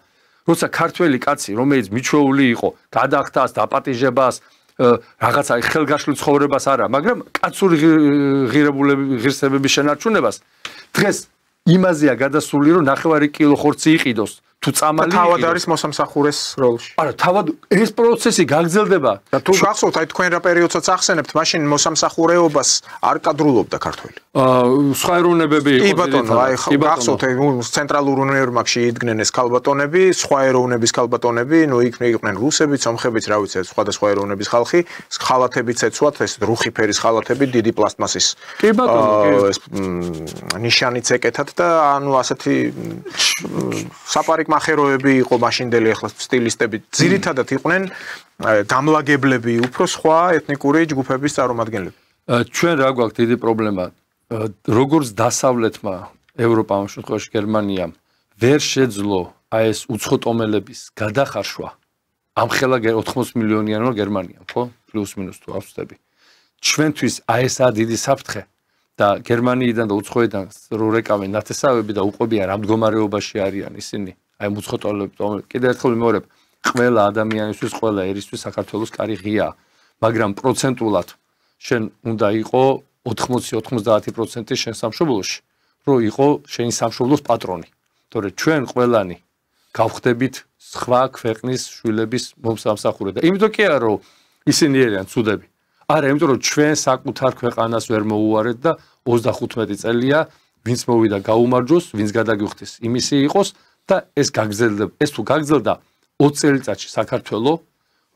როცა ქართველი კაცი, რომელიც მიჩვეული იყო, გადახდას, დაპატიჟებას, რაღაცა ხელგაშლილ ცხოვრებას არა, მაგრამ კაცური ღირსებების შენარჩუნებას დღეს იმაზეა გადასული, რომ 9 კილო ხორცი იყიდოს თუ წამალი თავად არის მოსამსახურეს როლში. არა, თავად ეს პროცესი გაგრძელდება. და თუ გახსოვთ, აი თქვენ რა პერიოდსაც ახსენებთ, მაშინ მოსამსახურეობას არ კადრულობდა ქართველი. სხვა ეროვნებები იყო. კი ბატონო, აი გახსოვთ, ცენტრალურ უნივერმაგში იდგნენ ეს ქალბატონები, სხვა ეროვნების ქალბატონები, ნუ იქ იყვნენ რუსებიც, სომხებიც, რა ვიცი, სხვადასხვა ეროვნების ხალხი, ხალათებიც ეცვათ, ეს რუხი ფერის ხალათები, დიდი პლასტმასის. კი ბატონო, ეს ნიშანიც ეკეთათ და ანუ ასეთი საპარიკმახეროები იყო მაშინდელი ახლა სტილისტები. ძირითადად იყვნენ გამლაგებლები, უფრო სხვა ეთნიკური ჯგუფების წარმომადგენლები. ჩვენ რა გვაქვს დიდი პრობლემა. როგორც დასავლეთმა ევროპამ, შემთხვევაში გერმანიამ ვერ შეძლო აი ეს უცხოტომელების გადახარშვა. ამხელა 80 მილიონიანმა გერმანიამ, ხო? პლუს მინუს თუ ავსწრები. ჩვენთვის აი ესაა დიდი საფრთხე და გერმანიიდან და უცხოიდან რურეკავენ ნათესავები და უყვებიან ამ მდგომარეობაში არიან ისინი. აი უცხოტომელები კიდევ ერთხელ ვიმეორებ, ყველა ადამიანისთვის, ყველა ერისთვის საქართველოს კარი ღია, მაგრამ პროცენტულად შენ უნდა იყო 80-90% შენ სამშობლოში, რომ იყო შენი სამშობლოს პატრონი. თორე ჩვენ ყველანი გავხდებით სხვა ქვეყნის შვილების მომსახურე და იმიტომ კი არა რომ ისინი არიან ცუდები. არა, იმიტომ რომ ჩვენ საკუთარ ქვეყანას ვერ მოუვარეთ და 35 წელია ვინც მოვიდა გაუმარჯოს, ვინც გადაგვიხდის, იმისი იყოს და ეს გაგრძელდება. ეს თუ გაგრძელდა 20 წელიწადში საქართველოს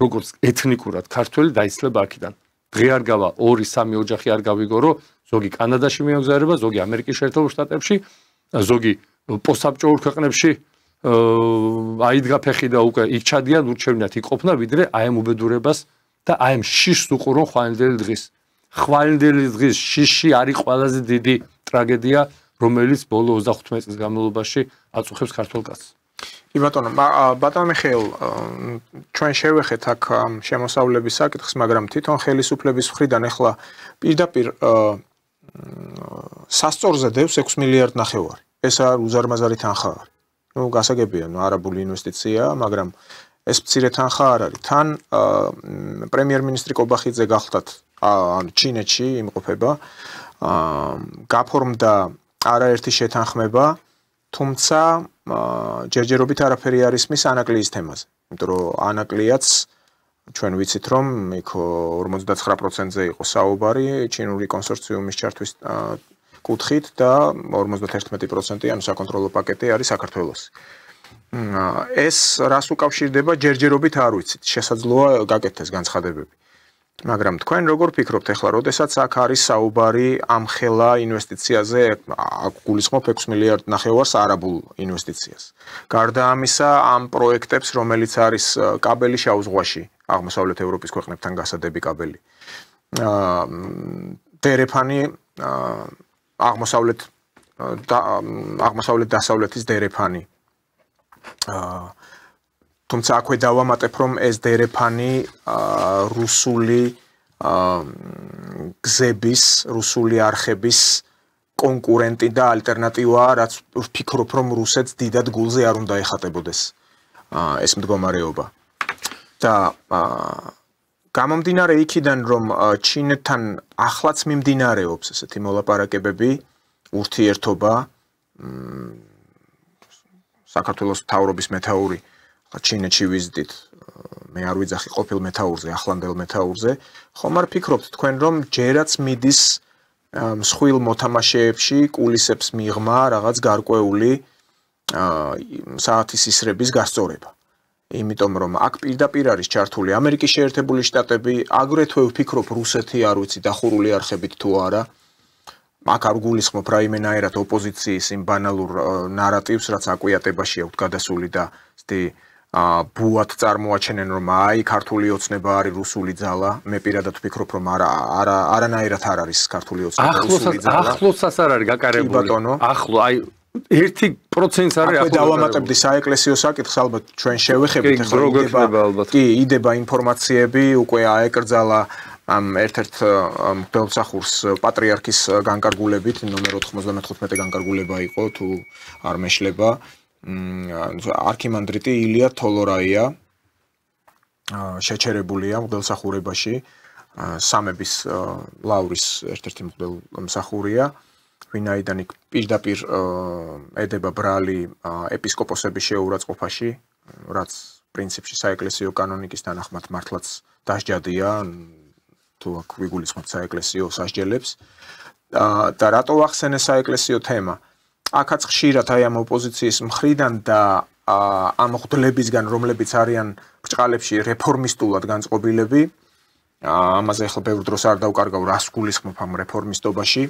როგორც ეთნიკურად ქართველი დაიცლება აქედან. დღე არ გავა 2-3 ოჯახი არ გავიგო რომ ზოგი კანადაში მიემგზავრება, ზოგი ამერიკის შეერთებულ შტატებში, ზოგი პოსტსაბჭოურ ქვეყნებში აიდგა ფეხი და უკვე იქ ჩადიან, ურჩევნიათ იქ ყოფნა, ვიდრე აი ამ უბედურებას და აი ამ შიშს უყურონ ხვალინდელი დღის. ხვალინდელი დღის შიში არის ყველაზე დიდი ტრაგედია, რომელიც ბოლო 35 წლის განმავლობაში აწუხებს ქართულ კაცს. კი ბატონო, ბატონო მიხეილ, ჩვენ შევეხეთ აქ შემოსავლების საკითხს, მაგრამ თვითონ ხელისუფლების მხრიდან ახლა პირდაპირ სასწორზე დევს 6 მილიარდ ნახევარი. ეს არ უზარმაზარი თანხა არის. ნუ გასაგებია, ნუ არაბული ინვესტიცია, მაგრამ ეს მცირე თანხა არ არის. თან პრემიერ-მინისტრი კობახიძე გახლდათ ჩინეთში იმყოფება, გაფორმდა არაერთი შეთანხმება, თუმცა ჯერჯერობით არაფერი არ ისმის ანაკლიის თემაზე. იმიტომ რომ ანაკლიაც ჩვენ ვიცით რომ იქ 59%-ზე იყო საუბარი ჩინური კონსორციუმის ჩართვის კუთხით და 51% ანუ საკონტროლო პაკეტი არის საქართველოს. ეს რას უკავშირდება ჯერჯერობით არ ვიცით. შესაძლოა გაკეთდეს განცხადებები. მაგრამ თქვენ როგორ ფიქრობთ ახლა, როდესაც აქ არის საუბარი ამ ხელა ინვესტიციაზე, გულისხმობ 6 მილიარდ ნახევარს არაბულ ინვესტიციას. გარდა ამისა, ამ პროექტებს, რომელიც არის კაბელი შავ ზღვაში, აღმოსავლეთ ევროპის ქვეყნებთან გასადები კაბელი. დერეფანი აღმოსავლეთ დასავლეთის დერეფანი. თუმცა აქვე დავამატებ რომ ეს დერეფანი რუსული გზების, რუსული არხების კონკურენტი და ალტერნატივაა, რაც ვფიქრობ რომ რუსეთს დიდად გულზე არ უნდა ეხატებოდეს ეს მდგომარეობა. და გამომდინარე იქიდან რომ ჩინეთთან ახლაც მიმდინარეობს ესეთი მოლაპარაკებები, ურთიერთობა საქართველოს მთავრობის მეთაური ჩინეთში ვიზიტით მე არ ვიძახი ყოფილ მეთაურზე, ახლანდელ მეთაურზე, ხომ არ ფიქრობთ თქვენ რომ ჯერაც მიდის მსხვილ მოთამაშეებში კულისებს მიღმა რაღაც გარკვეული საათის ისრების გასწორება. იმიტომ რომ აქ პირდაპირ არის ჩართული ამერიკის შეერთებული შტატები, აგრეთვე ვფიქრობ რუსეთი, არ ვიცი დახურული არხებით თუ არა. აქ არ გულისხმობ რაიმენაერად ოპოზიციის იმ ბანალურ ნარატივს, რაც აკვიატებაშია გადასული და ბუად წარმოაჩენენ რომ აი ქართული ოცნება არის რუსული ძალა. მე პირადად ვფიქრობ რომ არანაირად არ არის ქართული ოცნება რუსული ძალა. ახლოსაც არ არის გაკარებული. ახლო აი 1%-ს არის ახლო. დავამატებდი საეკლესიო საკითხს, ალბათ ჩვენ შევეხებით ახლა კი იდება ინფორმაციები, უკვე აეკრძალა ამ ერთ-ერთ მღვდელმსახურს პატრიარქის განკარგულებით, ნომერ 95 განკარგულება იყო თუ არ მეშლება. არქიმანდრიტი ილია თოლორაია შეჩერებულია მღვდელმსახურებაში, სამების ლავრის ერთ-ერთი მღვდელმსახურია ვინაიდან იქ პირდაპირ ედება ბრალი ეპისკოპოსების შეურაცხყოფაში, რაც პრინციპში საეკლესიო კანონიკის თანახმად მართლაც დასჯადია, თუ აქ ვიგულისხმობთ საეკლესიო სასჯელებს. და რატო ახსენე საეკლესიო თემა? აქაც ხშირად აი ამ ოპოზიციის მხრიდან და ამ ღვთლებისგან, რომლებიც არიან ბრჭყალებში რეფორმისტულად განწყობილები, ამაზე ახლა ბევრ დროს არ დავკარგავ, რას გულისხმობ ამ რეფორმისტობაში.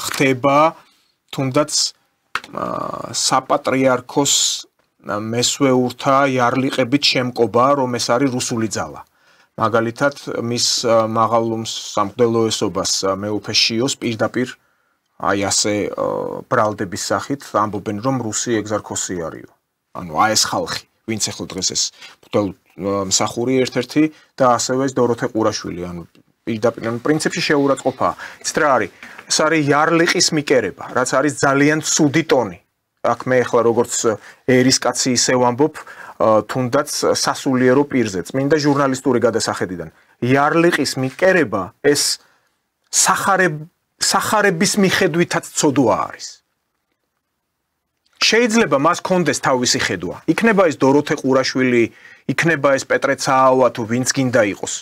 ხდება თუნდაც საპატრიარქოს მესვეურთა იარლიყებით შემკობა, რომ ეს არის რუსული ძალა. მაგალითად, მის მაღალ სამღვდელოესობას მეუფე შიოს პირდაპირ აი ასე ბრალდების სახით ამბობენ, რომ რუსი ეგზარქოსი არისო. ანუ აი ეს ხალხი, ვინც ახლა დღეს ეს მსახური ერთ-ერთი და ასევე ეს დოროთე ყურაშვილი, ანუ პირდაპირ პრინციპში შეურაცხყოფაა. იცით რა არის? ეს არის იარლიყის მიკერება, რაც არის ძალიან ცუდი ტონი. აქ მე ახლა როგორც ერისკაცი ისე ვამბობ, თუნდაც სასულიერო პირზე, წმინდა ჟურნალისტური გადასახედიდან. იარლიყის მიკერება ეს სახარების მიხედვითაც ცოდვა არის. შეიძლება მას კონდეს თავისი ხედვა. იქნება ეს დოროთე ყურაშვილი, იქნება ეს პეტრე ცაავა თუ ვინც გინდა იყოს.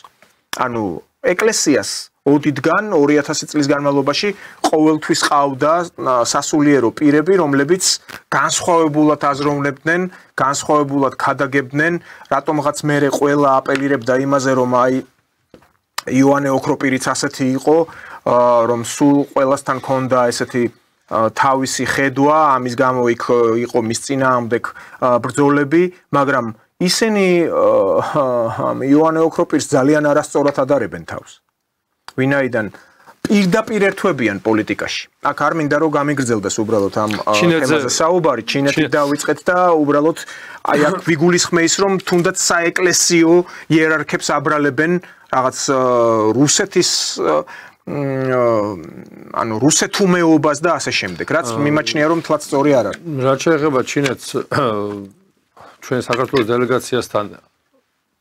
ანუ ეკლესიას ოდითგან 2000 წლის განმავლობაში ყოველთვის ყავდა სასულიერო პირები, რომლებიც განსხვავებულად აზროვნებდნენ, განსხვავებულად ქადაგებდნენ, რატომღაც მერე ყველა აპელირებდა იმაზე, რომ აი იოანე ოქროპირიც ასეთი იყო, რომ სულ ყველასთან ქონდა ესეთი თავისი ხედვა, ამის გამო იქ იყო მის წინააღმდეგ ბრძოლები, მაგრამ ისინი იოანე ოქროპირს ძალიან არასწორად ადარებენ თავს. ვინაიდან პირდაპირ ერთვებიან პოლიტიკაში. აქ არ მინდა რომ გამიგრძელდეს უბრალოდ ამ თემაზე საუბარი, ჩინეთით დავიწყეთ და უბრალოდ აი აქ ვიგულისხმე ის რომ თუნდაც საეკლესიო იერარქებს აბრალებენ რაღაც რუსეთის ანუ რუსეთუმეობას და ასე შემდეგ, რაც მიმაჩნია რომ თლაც სწორი არ არის. რაც შეეხება ჩინეთს ჩვენ საქართველოს დელეგაციასთან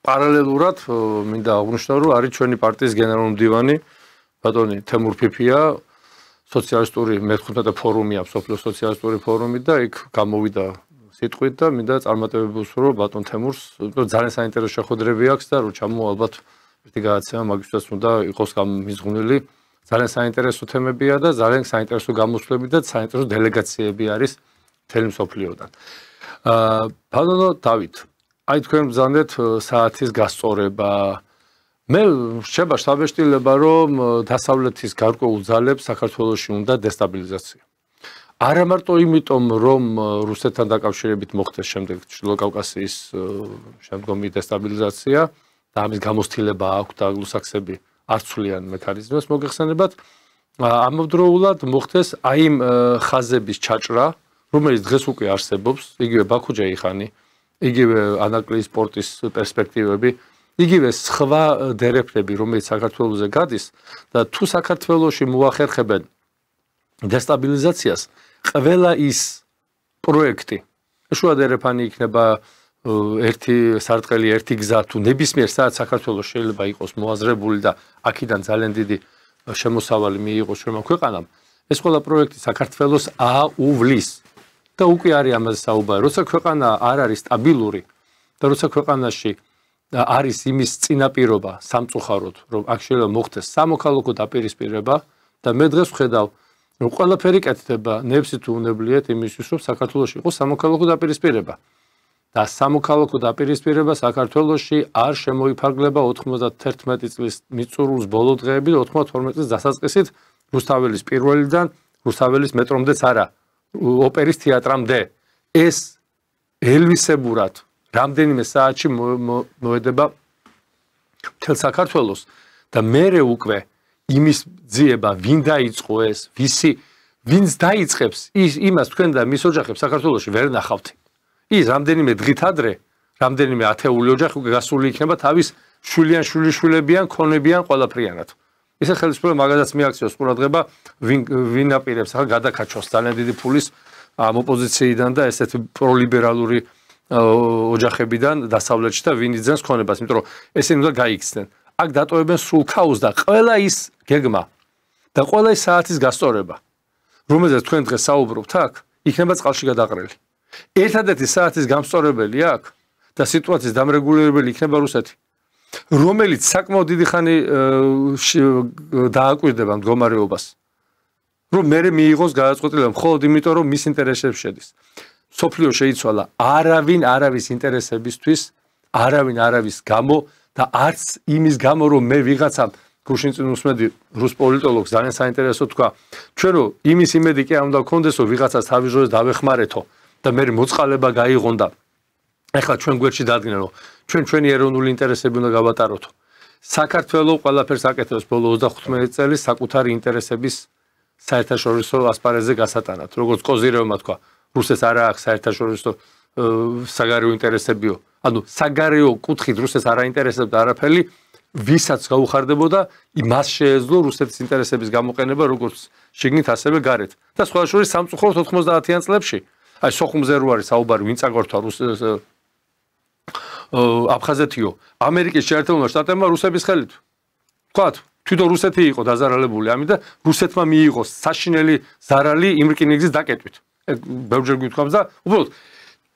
პარალელურად მინდა აღვნიშნო რომ არის ჩვენი პარტიის გენერალური მდივანი ბატონი თემურ ფიფია სოციალისტური მე-15 ფორუმია სოფლიო სოციალისტური ფორუმი და იქ გამოვიდა სიტყვით და მინდა წარმატებებს ვსურვო ბატონ თემურს ძალიან საინტერესო შეხვედრები აქვს და რომ ჩამო ალბათ ერთი გადაცემა მაგისტრატს უნდა იყოს გამიზღვნილი ძალიან საინტერესო თემებია და ძალიან საინტერესო გამოსვლები და საინტერესო დელეგაციები არის მთელი მსოფლიოდან ბატონო დავით აი თქვენ ბრძანდეთ საათის გასწორება მე შეება შთაბეჭდილება რომ დასავლეთის გარკვეულ ძალებს საქართველოში უნდა დესტაბილიზაცია არა მარტო იმიტომ რომ რუსეთთან დაკავშირებით მოხდეს შემდეგ ჩრდილო კავკასიის შემდგომი დესტაბილიზაცია და ამის გამოცდილება აქვს და ანგლოსაქსები არ ცვლიან მექანიზმებს მოგეხსენებათ ამავდროულად მოხდეს აი იმ ხაზების ჩაჭრა რომელიც დღეს უკვე არსებობს იგივე ბაქო-ჯეიხანი იგივე ანაკლიის პორტის პერსპექტივები იგივე სხვა დერეფნები რომელიც საქართველოზე გადის და თუ საქართველოში მოახერხებენ დესტაბილიზაციას ყველა ის პროექტი შუა დერეფანი იქნება ერთი სარტყელი ერთი გზა თუ ნებისმიერ საათ საქართველოს შეიძლება იყოს მოაზრებული და აქედან ძალიან დიდი შემოსავალი მიიღოს ჩვენმა ქვეყანამ ეს ყველა პროექტი საქართველოს აუვლის და უკვე არის ამაზე საუბარი როცა ქვეყანა არ არის სტაბილური და როცა ქვეყანაში არის იმის წინაპირობა სამწუხაროდ რომ აქ შეიძლება მოხდეს სამოქალაქო დაპირისპირება და მე დღეს ვხედავ რომ ყველაფერი კეთდება ნებსი თუ უნებლიეთ იმისთვის რომ საქართველოში იყოს სამოქალაქო დაპირისპირება და სამოქალაქო დაპირისპირება საქართველოში არ შემოიფარგლება 91 წლის მიწურულს ბოლო დღეები და 92 წლის დასაწყისით რუსთაველის პირველიდან რუსთაველის მეტრომდეც არა ოპერის თეატრამდე ეს ელვისებურად რამდენიმე საათში მოედება მთელ საქართველოს და მერე უკვე იმის ძიება ვინ დაიწყო ეს ვინც დაიწყებს იმას თქვენ და მის ოჯახებს საქართველოში ვერ ნახავთ ის რამდენიმე დღით ადრე რამდენიმე ათეული ოჯახი უკვე გასული იქნება თავის შვილიან შვილიშვილებიან ქონებიან ყველაფრიანად ისე ხელისუფლება მაგალითად მიაქციოს ყურადღება ვინ აპირებს ახლა გადაკაჩოს ძალიან დიდი ფულის ამ ოპოზიციიდან და ესეთი პროლიბერალური ოჯახებიდან დასავლეთში და ვინ იძენს ქონებას იმიტომ რომ ესენი უნდა გაიქცნენ აქ დატოვებენ სულ ქაოსს და ყველა ის გეგმა და ყველა ის საათის გასწორება, რომელზეც თქვენ დღეს საუბრობთ აქ, იქნება წყალში გადაყრილი. ერთადერთი საათის გამსწორებელი აქ და სიტუაციის დამრეგულირებელი იქნება რუსეთი, რომელიც საკმაოდ დიდი ხანი დააკვირდება მდგომარეობას. რომ მე მიიღოს გადაწყვეტილება მხოლოდ იმიტომ, რომ მის ინტერესებში შედის. სოფლიო შეიცვალა არავინ არავის ინტერესებისთვის, არავინ არავის გამო და არც იმის გამო, რომ მე ვიღაცამ გუშინ წინ უსმედი რუს პოლიტოლოგს ძალიან საინტერესო თქვა, ჩვენ რომ იმის იმედი კი არ უნდა გქონდეს, რომ ვიღაცას თავის დროზე დავეხმარეთო და მე მოწყალება გაიღონ და ეხლა ჩვენ გვერდში დადგნენ, რომ ჩვენი ეროვნული ინტერესები უნდა გავატაროთო. საქართველოს ყველაფერს აკეთებს ბოლო 35 წელი საკუთარი ინტერესების საერთაშორისო ასპარეზზე გასატანად. როგორც კოზირევმა თქვა, რუსეთს არა აქვს საერთაშორისო საგარეო ინტერესებიო. ანუ საგარეო კუთხით რუსეთს არ აინტერესებდა არაფერი, ვისაც გაუხარდებოდა, იმას შეეძლო რუსეთის ინტერესების გამოყენება, როგორც შიგნით, ასევე გარეთ. და სხვა შორის სამწუხაროდ 90-იან წლებში, აი სოხუმზე რო არის საუბარი, ვინ წაგორთვა აფხაზეთიო, ამერიკის შეერთებულმა შტატებმა რუსების ხელით. თქვათ, თვითონ რუსეთი იყო დაზარალებული, ამიტომ რუსეთმა მიიღო საშინელი ზარალი იმ რკინიგზის დაკეტვით. ბევრჯერ გვითხოვს და უბრალოდ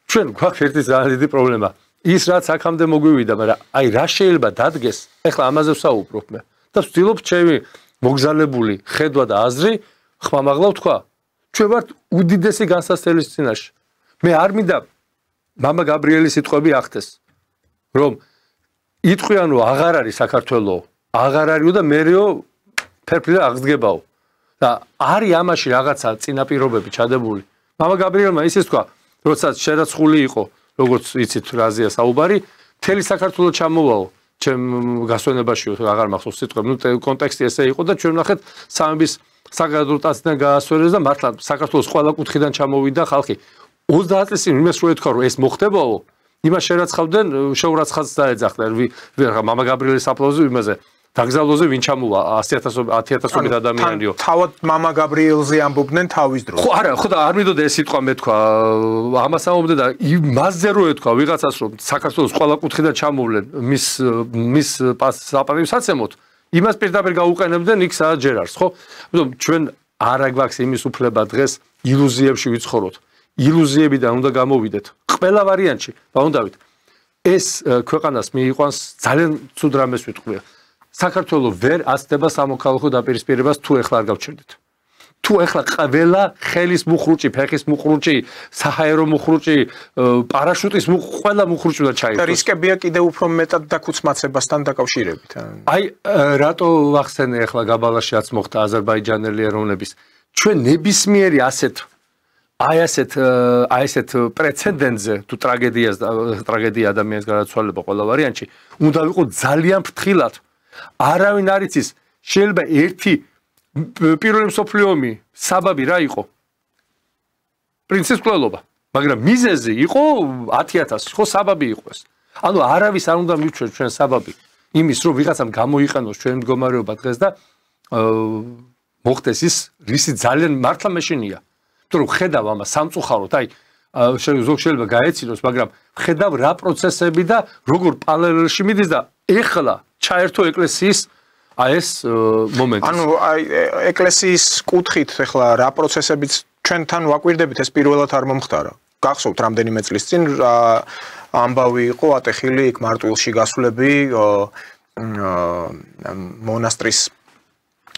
ჩვენ გვაქვს ერთი ძალიან დიდი პრობლემა. ის რაც აქამდე მოგვივიდა, მაგრამ აი რა შეიძლება დადგეს, ეხლა ამაზე ვსაუბრობ მე. და ვცდილობ ჩემი მოგზალებული ხედვა და აზრი ხმამაღლა ვთქვა. ჩვენ ვართ უდიდესი განსაცდელის წინაშე. მე არ მინდა მამა გაბრიელის სიტყვები ახდეს, რომ იტყვიან რომ აღარ არის საქართველო, აღარ არისო და მეрео ფერფლი აღსდგებაო. და არის ამაში რაღაცა წინაპირობები ჩადებული. მამა გაბრიელმა ისიც თქვა, როდესაც შერაცხული იყო, როგორც იცით რაზეა საუბარი, მთელი საქართველო ჩამოვაო, ჩემ გასვენებაშიო, აღარ მახსოვს სიტყვები, ნუ კონტექსტი ესე იყო და ჩვენ ვნახეთ სამების საგადრო ტაციდან გაასვენეს და მართლა საქართველოს ყველა კუთხიდან ჩამოვიდა ხალხი. 30 წლის წინ იმას რო ეთქვა, რომ ეს მოხდებაო, იმას შერაცხავდნენ, შეურაცხած დაეძახდნენ, მამა გაბრიელის აპლაუზი იმაზე. დაგზავნოზე ვინ ჩამოვა 100,000 ადამიანიო. თავად მამა გაბრიელზე ამბობდნენ თავის დროს. ხო არა, ხო და არ მინდოდა ეს სიტყვა მეთქვა. ამას ამბობდნენ და მასზე რო ეთქვა ვიღაცას რომ საქართველოს ყველა კუთხიდან ჩამოვლენ მის საპატივსაცემოთ, იმას პირდაპირ გაუყენებდნენ იქ სადაც ჯერ არის, ხო? ამიტომ ჩვენ არა გვაქვს იმის უფლება დღეს ილუზიებში ვიცხოვროთ. ილუზიებიდან უნდა გამოვიდეთ. ყველა ვარიანტში, ბავშვით. ეს ქვეყანას მიიყვანს ძალიან ცუდ რამეს ვიტყვია. საქართველოს ვერ აცდება სამოქალაქო დაპირისპირებას თუ ეხლა არ გავჩერდით. თუ ეხლა ყველა ხელის მუხრუჭი, ფეხის მუხრუჭი, საჰაერო მუხრუჭი, პარაშუტის ყველა მუხრუჭი უნდა ჩაიგოს. და რისკებია კიდევ უფრო მეტად დაქუცმაცებასთან დაკავშირებით. აი რატო ვახსენე ეხლა გაბალაშიაც მოხდა აზერბაიჯანელი ეროვნების. ჩვენ ნებისმიერი აი ასეთ პრეცედენტზე თუ ტრაგედია ადამიანის გარდაცვალება ყველა ვარიანტში უნდა ვიყო ძალიან ფრთხილად. არავინ არ იცის, შეიძლება ერთი პირველი მსოფლიო ომი საბაბი რა იყო? პრინციპის მკვლელობა, მაგრამ მიზეზი იყო 10,000, ხო საბაბი იყო ეს. ანუ არავის არ უნდა მივჩვენოს ჩვენ საბაბი იმის, რომ ვიღაცამ გამოიყენოს ჩვენ მდგომარეობა დღეს და მოხდეს ის, რისი ძალიან მართლა მეშინია. იმიტომ რომ ხედავ ამას სამწუხაროდ, აი ზოგ შეიძლება გაეცინოს, მაგრამ ხედავ რა პროცესები და როგორ პარალელში მიდის და ეხლა ჩაერთო ეკლესიის ეს მომენტი. ანუ აი ეკლესიის კუთხით ეხლა რა პროცესებიც ჩვენთან ვაკვირდებით, ეს პირველად არ მომხდარა. გახსოვთ რამდენიმე წლის წინ ამბავი იყო ატეხილი იქ მარტვილში გასვლები მონასტრის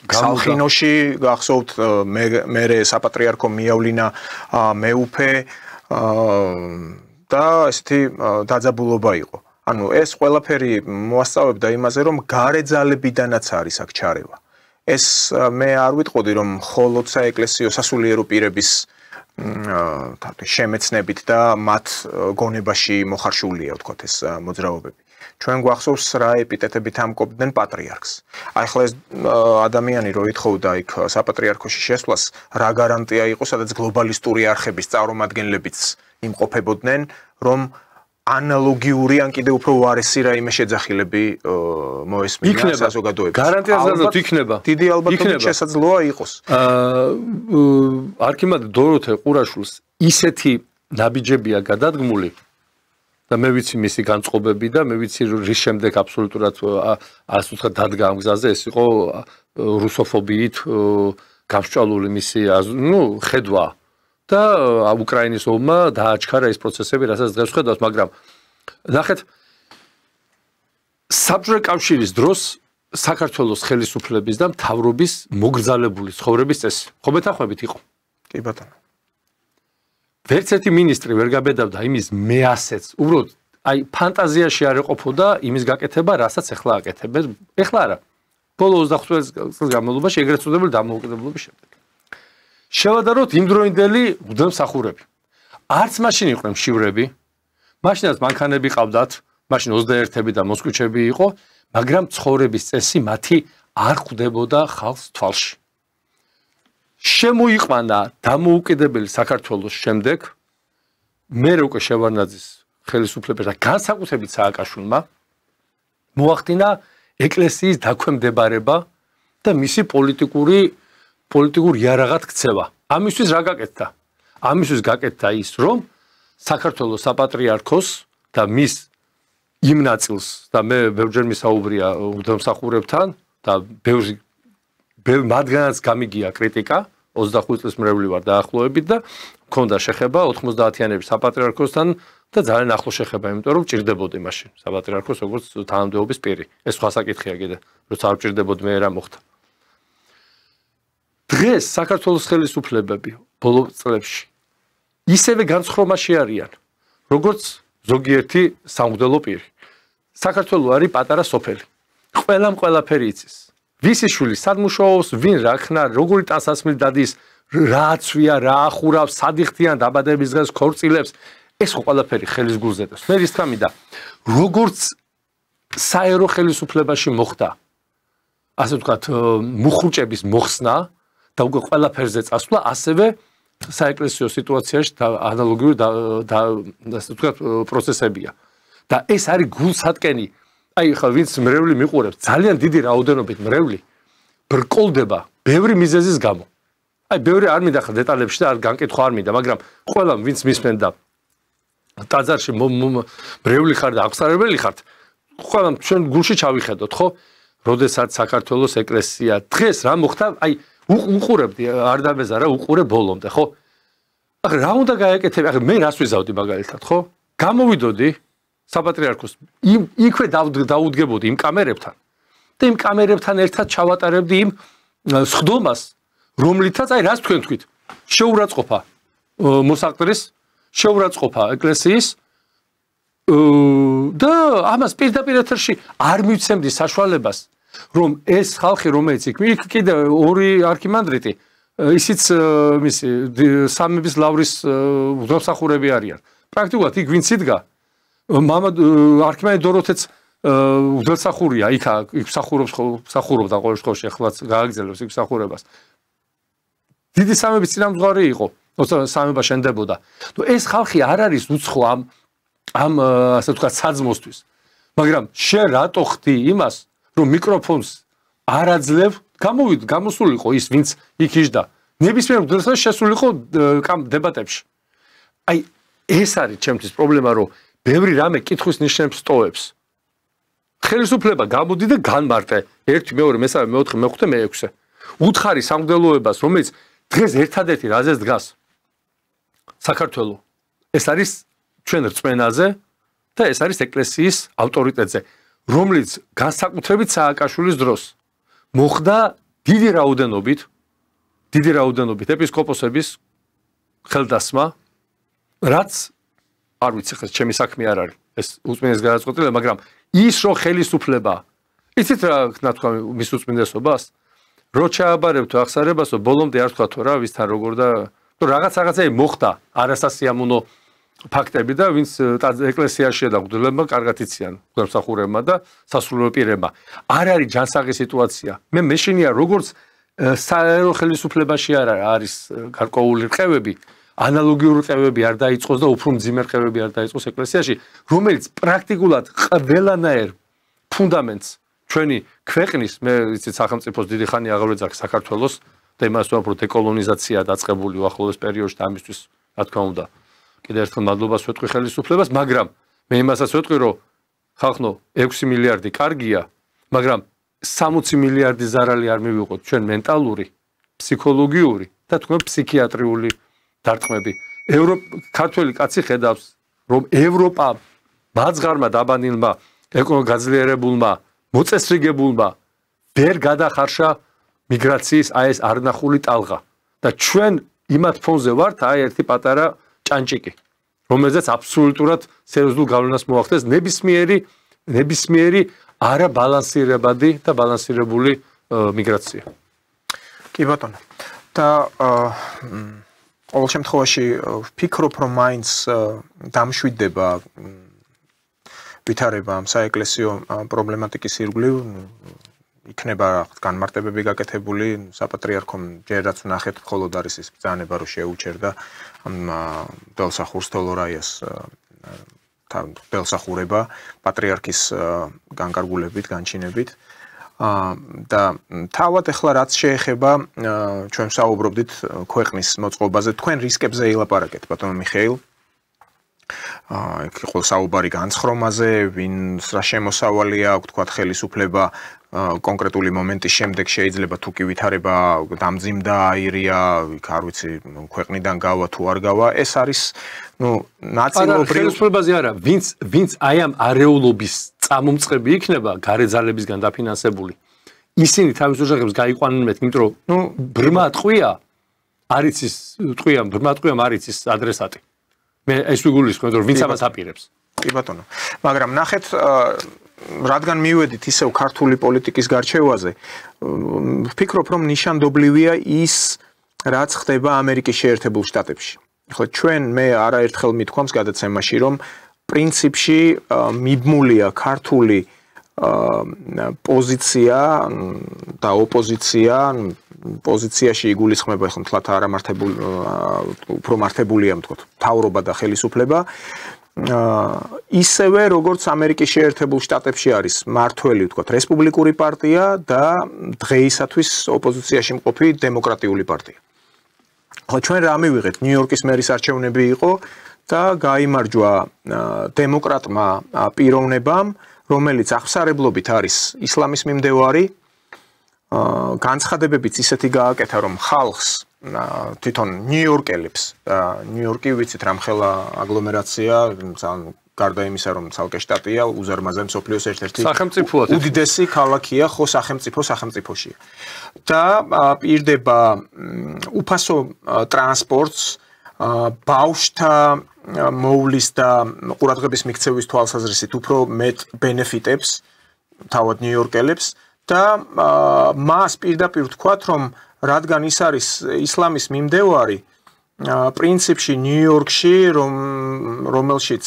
ხალხინოში, გახსოვთ მე საპატრიარქო მიავლინა მეუფე და ესეთი დაძაბულობა იყო. ანუ ეს ყველაფერი მოასწავებდა იმაზე, რომ გარე ძალებიდანაც არის აქ ჩარევა. ეს მე არ ვიტყოდი, რომ მხოლოდ საეკლესიო სასულიერო პირების შემეცნებით და მათ გონებაში მოხარშულია, ვთქვათ, ეს მოძრაობები. ჩვენ გვახსოვს რა ეპიტეტებით ამკობდნენ პატრიარქს. აი ახლა ეს ადამიანი რო ითხოვდა იქ საპატრიარქოში შესვლას, რა გარანტია იყო, სადაც გლობალისტური არხების წარმომადგენლებიც იმყოფებოდნენ, რომ ანალოგიური ან კიდევ უფრო უარესი რაიმე შეძახილები მოესმინა საზოგადოებას. გარანტიას გაზრდით იქნება. დიდი ალბათობით შესაძლოა იყოს. არქიმანდ დოროთე ყურაშვილს ისეთი ნაბიჯებია გადადგმული, და მე ვიცი მისი განწყობები და მე ვიცი რის შემდეგ აბსოლუტურად ასე ვთქვათ დადგა ამ გზაზე ეს იყო რუსოფობიით გამსჭვალული მისი ხედვა და უკრაინის ომმა დააჩქარა ეს პროცესები, რასაც დღეს ვხედავთ, მაგრამ ნახეთ საბჭოთა კავშირის დროს საქართველოს ხელისუფლების და მთავრობის მოგრძალებული ცხოვრების წესი. ხო მეთანხმებით იყო? კი ბატონო. ვერც ერთი ministri ვერ გაბედავდა იმის მეასეც. უბრალოდ აი ფანტაზიაში არ ეყოფოდა იმის გაკეთება, რასაც ახლა აკეთებენ. ახლა არა. ბოლო 25 წლის განმავლობაში ეგრეთ წოდებული დამოუკიდებლობის შემდეგ. შევადაროთ იმდროინდელი უდამსახურები. არც მაშინ იყვნენ მშივრები, მაშინაც მანქანები ყავდათ, მაშინ 21-ები და მოსკუჩები იყო, მაგრამ ცხოვრების წესი მათი არ ხვდებოდა ხალხს თვალში. შემოიყვანა დამოუკიდებელი საქართველოს შემდეგ მე უკვე შევარდნაძის ხელისუფლებას და განსაკუთრებით სააკაშვილმა მოახდინა ეკლესიის დაქვემდებარება და მისი პოლიტიკურ იარაღად ქცევა. ამისთვის რა გაკეთდა? ამისთვის გაკეთდა ის, რომ საქართველოს საპატრიარქოს და მის იმ ნაწილს და მე ბევრჯერ მისაუბრია უდამსახურებთან და მათგანაც გამიგია კრიტიკა 25 წლის მრევლი ვარ დაახლოებით და მქონდა შეხება 90-იანების საპატრიარქოსთან და ძალიან ახლო შეხება, იმიტომ რომ ჭირდებოდი მაშინ საპატრიარქოს როგორც თანამდებობის პირი. ეს სხვა საკითხია კიდე, როცა არ ჭირდებოდი მე რა მოხდა. დღეს საქართველოს ხელისუფლებები ბოლო წლებში ისევე განცხრომაში არიან, როგორც ზოგიერთი სამღვდელო პირი. საქართველო არის პატარა სოფელი. ყველაფერი იცის. ვისი შვილი სად მუშაობს, ვინ რა ხნა, როგორი ტანსაცმელი დადის, რა აცვია, რა ახურავს, სადიხდიან დაბადების დღეს ქორწილებს, ეს ყველაფერი ხელის გულზე დევს. მე ის თქმა მინდა, როგორც საერო ხელისუფლებაში მოხდა, ასე ვთქვათ, მუხრუჭების მოხსნა და უკვე ყველაფერზე წასვლა, ასევე საეკლესიო სიტუაციაში ანალოგიური ასე ვთქვათ პროცესებია. და ეს არის გულსატკენი. აი ხა ვინც მრევლი მიყურებს, ძალიან დიდი რაოდენობით მრევლი ბრკოლდება ბევრი მიზეზის გამო. აი ბევრი არ მინდა ხა დეტალებში და არ განკითხვა არ მინდა, მაგრამ ყველამ ვინც მისმენ და ტაძარში მრევლი ხარ და აღსარებელი ხართ, ყველამ ჩვენ გულში ჩავიხედოთ, ხო? როდესაც საქართველოს ეკლესია დღეს რა მოხდა, აი უყურებდი არ დაბეზა რა უყურე ბოლომდე, ხო? ახლა რა უნდა გააკეთებ? ახლა მე რას ვიზავდი მაგალითად, ხო? გამოვიდოდი საპატრიარქოს იქვე დაუდგებოდი იმ კამერებთან და იმ კამერებთან ერთად ჩავატარებდი იმ სხდომას, რომლითაც აი რას თქვენ თქვით? შეურაცხყოფა მოსაყდრის, შეურაცხყოფა ეკლესიის და ამას პირდაპირ ეთერში არ მივცემდი საშუალებას, რომ ეს ხალხი რომელიც იქ კიდე ორი არქიმანდრიტი ისიც მისი სამების ლავრის უდამსახურები არიან. პრაქტიკულად იქ ვინც იდგა არქიმანდრიტ დოროთეც უდამსახურია, იქ მსახურობდა ყოველ შემთხვევაში, ახლაც გააგრძელებს იქ მსახურებას. დიდი სამების წინამძღვარი იყო, სამება შენდებოდა. ნუ ეს ხალხი არ არის უცხო ამ ასე ვთქვათ საძმოსთვის. მაგრამ შენ რატო ხდი იმას, რომ მიკროფონს არ აძლევ, გამოსულიყო ის, ვინც იქ იჯდა. ნებისმიერ დღესაც შესულიყო დებატებში. აი ეს არის ჩემთვის პრობლემა, რომ ბევრი რამე კითხვის ნიშნებს ტოვებს. ხელისუფლება გამოდი და განმარტე 1, 2, მესამე, მე-4, მე-5, მე-6. უთხარი სამღვდელოებას, რომელიც დღეს ერთადერთი რაზეც დგას საქართველო. ეს არის ჩვენ რწმენაზე და ეს არის ეკლესიის ავტორიტეტზე, რომელიც განსაკუთრებით სააკაშვილის დროს მოხდა დიდი რაოდენობით ეპისკოპოსების ხელდასმა, რაც არ ვიცი ხა ჩემი საქმე არ არის ეს უწმინდეს გადაწყვეტილება, მაგრამ ის რომ ხელისუფლება იცით რა თქვა მის უწმინდესობას, რო ჩააბარებთ აღსარებასო, ბოლომდე არ თქვა რა ვისთან როგორ და რაღაცაი მოხდა არასასიამოვნო ფაქტები და ვინც ეკლესიაში და მღვდლებმა კარგად იციან, მსახურებმა და სასულიერო პირებმა. არ არის ჯანსაღი სიტუაცია. მე მეშინია როგორც საერო ხელისუფლებაში არის გარკვეული რყევები, ანალოგიური რყევები არ დაიწყოს და უფრო მძიმე რყევები არ დაიწყოს ეკლესიაში, რომელიც პრაქტიკულად ყველანაირ ფუნდამენტს ჩვენი ქვეყნის, მე ვიცით სახელმწიფოს დიდი ხანი აღარ ვეძახ საქართველოს და იმას უფრო დეკოლონიზაცია დაწყებული უახლოეს პერიოდში და ამისთვის რა თქმა უნდა კიდევ ერთხელ მადლობას ვეთქვი ხელისუფლებას, მაგრამ მე იმასაც ვეთქვი, რომ ხალხო 6 მილიარდი კარგია, მაგრამ 60 მილიარდი ზარალი არ მივიღოთ ჩვენ მენტალური, ფსიქოლოგიური და თქვენ ფსიქიატრიული დარტყმები. ქართველი კაცი ხედავს, რომ ევროპა მაძღარმა დაბანილმა, გაძლიერებულმა, მოწესრიგებულმა ვერ გადახარშა მიგრაციის ეს არნახული ტალღა და ჩვენ იმათ ფონზე ვართ ერთი პატარა ჭანჭიკი, რომელზეც აბსოლუტურად სერიოზულ გავლენას მოახდენს ნებისმიერი არაბალანსირებადი და ბალანსირებული მიგრაცია. კი ბატონო. და ყოველ შემთხვევაში ვფიქრობ, რომ მაინც დამშვიდდება ვითარება ამ საეკლესიო პრობლემატიკის ირგვლივ, იქნება განმარტებები გაკეთებული საპატრიარქომ ჯერაც ვნახეთ, მხოლოდ არის ის ბრძანება, რომ შეუჩერდა ამ ბელსახურს თოლორაიას ბელსახურება პატრიარქის განკარგულებით, განჩინებით. და თავად ახლა რაც შეეხება ჩვენ საუბრობდით ქვეყნის მოწყობაზე, თქვენ რისკებზე ილაპარაკეთ, ბატონო მიხეილ. იყო საუბარი განცხრომაზე, ვინს რა შემოსავალი აქვს, თქვა ხელისუფლება კონკრეტული მომენტის შემდეგ შეიძლება თუ კი ვითარება დამძიმდა, აირია, არ ვიცი, ქვეყნიდან გავა თუ არ გავა, ეს არის, ნაწილობრივ ხელისუფლებაზე არა, ვინც აი ამ არეულობის წამომწყები იქნება გარეძალებისგან დაფინანსებული. ისინი თავის ოჯახებს გაიყვანებენ, იმიტომ რომ ბრმა ტყვია არ იცის ადრესატი. მე ეს ვიგულისხმევ, რომ ვინც ამას აპირებს. კი ბატონო. მაგრამ ნახეთ, რადგან მივედით ისევ ქართული პოლიტიკის გარჩევაზე, ვფიქრობ, რომ ნიშანდობლივია ის, რაც ხდება ამერიკის შეერთებულ შტატებში. ხო, მე არაერთხელ მithქვამს გადაცემაში, რომ პრინციპში მიბმულია ქართული პოზიცია და ოპოზიცია, პოზიციაში იგულისხმება ხო თლათ არამართებული, უფრო მართებულია ვთქვათ, მთავრობა და ხელისუფლება. ისევე როგორც ამერიკის შეერთებულ შტატებში არის მართველი ვთქვათ რესპუბლიკური პარტია და დღეისათვის ოპოზიციაში მყოფი დემოკრატიული პარტია. ხო ჩვენ რა მივიღეთ, ნიუ-იორკის მერის არჩევნები იყო და გაიმარჯვა დემოკრატმა პიროვნებამ, რომელიც აღსარებლობით არის ისლამის მიმდევარი, განცხადებებიც ისეთი გააკეთა, რომ ხალხს თვითონ ნიუ-იორკელებს, ნიუ-იორკი ვიცით რამხელა აგლომერაცია, გარდა იმისა, რომ ცალკე შტატია, უზარმაზარ მსოფლიოს ერთ-ერთი უდიდესი ქალაქია, ხო სახელმწიფოშია. და პირდება უფასო ტრანსპორტს, ბავშვთა მოვლის და ყურადღების მიქცევის თვალსაზრისით უფრო მეტ ბენეფიტებს თავად ნიუ-იორკელებს და მას პირდაპირ ვთქვათ, რომ რადგან ის არის ისლამის მიმდევარი, პრინციპში ნიუ-იორკში, რომელშიც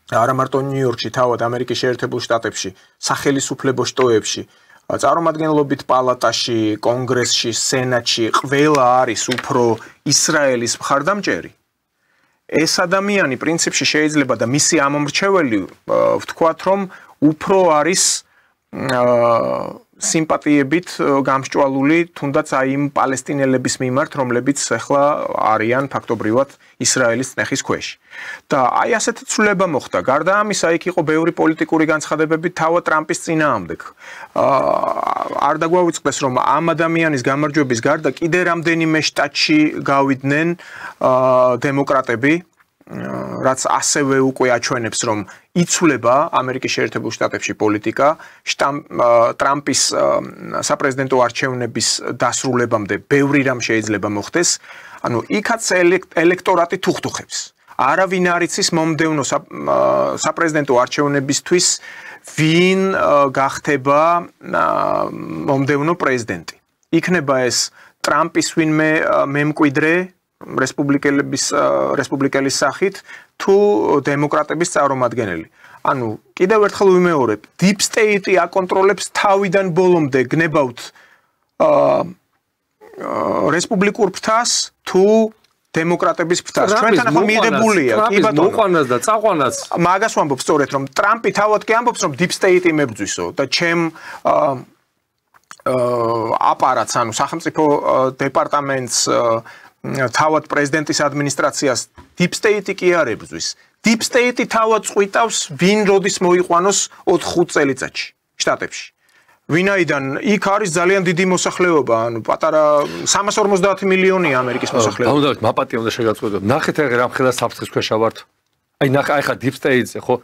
არა მარტო ნიუ-იორკში, თავად ამერიკის შეერთებულ შტატებში, სახელისუფლებო შტოებში, წარმომადგენლობით პალატაში, კონგრესში, სენატში ყველა არის უფრო ისრაელის მხარდამჭერი. ეს ადამიანი პრინციპში შეიძლება და მისი ამომრჩეველი ვთქვათ, რომ უფრო არის სიმპათიებით გამსჭვალული თუნდაც აი იმ პალესტინელების მიმართ, რომლებიც ახლა არიან ფაქტობრივად ისრაელის წნეხის ქვეშ. და აი ასეთი ცვლილება მოხდა. გარდა ამისა, იქ იყო ბევრი პოლიტიკური განცხადებები თავად ტრამპის წინააღმდეგ. არ დაგვავიწყდეს, რომ ამ ადამიანის გამარჯვების გარდა კიდე რამდენიმე შტატში გავიდნენ დემოკრატები, რაც ასევე უკვე აჩვენებს, რომ იცვლება ამერიკის შეერთებულ შტატებში პოლიტიკა, ტრამპის საპრეზიდენტო არჩევნების დასრულებამდე ბევრი რამ შეიძლება მოხდეს, ანუ იქაც ელექტორატი თუხთუხებს. არავინ არ იცის მომდევნო საპრეზიდენტო არჩევნებისთვის ვინ გახდება მომდევნო პრეზიდენტი. იქნება ეს ტრამპის ვინმე მემკვიდრე რესპუბლიკელის სახით თუ დემოკრატების წარმომადგენელი. ანუ კიდევ ერთხელ ვიმეორებ, deep state აკონტროლებს თავიდან ბოლომდე გნებავთ რესპუბლიკურ ფრთას თუ დემოკრატების ფრთას. ჩვენთან ახლა მიღებულია, კი ბატონო. მოყვანას და წაყვანას. მაგას ვამბობ სწორედ, რომ ტრამპი თავად კი ამბობს, რომ deep state მებრძვისო და ჩემ აპარატს, ანუ სახელმწიფო დეპარტამენტს თავად პრეზიდენტის ადმინისტრაციას deep state კი არ ებრძვის. Deep state თავად წყვიტავს ვინ როდის მოიყვანოს 4-5 წელიწადში შტატებში. ვინაიდან იქ არის ძალიან დიდი მოსახლეობა, ანუ პატარა 350 მილიონი ამერიკის მოსახლეობა. დაუდავთ მაპატი უნდა შეგაწყვეტო. ნახეთ რა რამხელა საფრთხის ქვეშ ვართ. აი ნახე აი ხა deep state-ზე ხო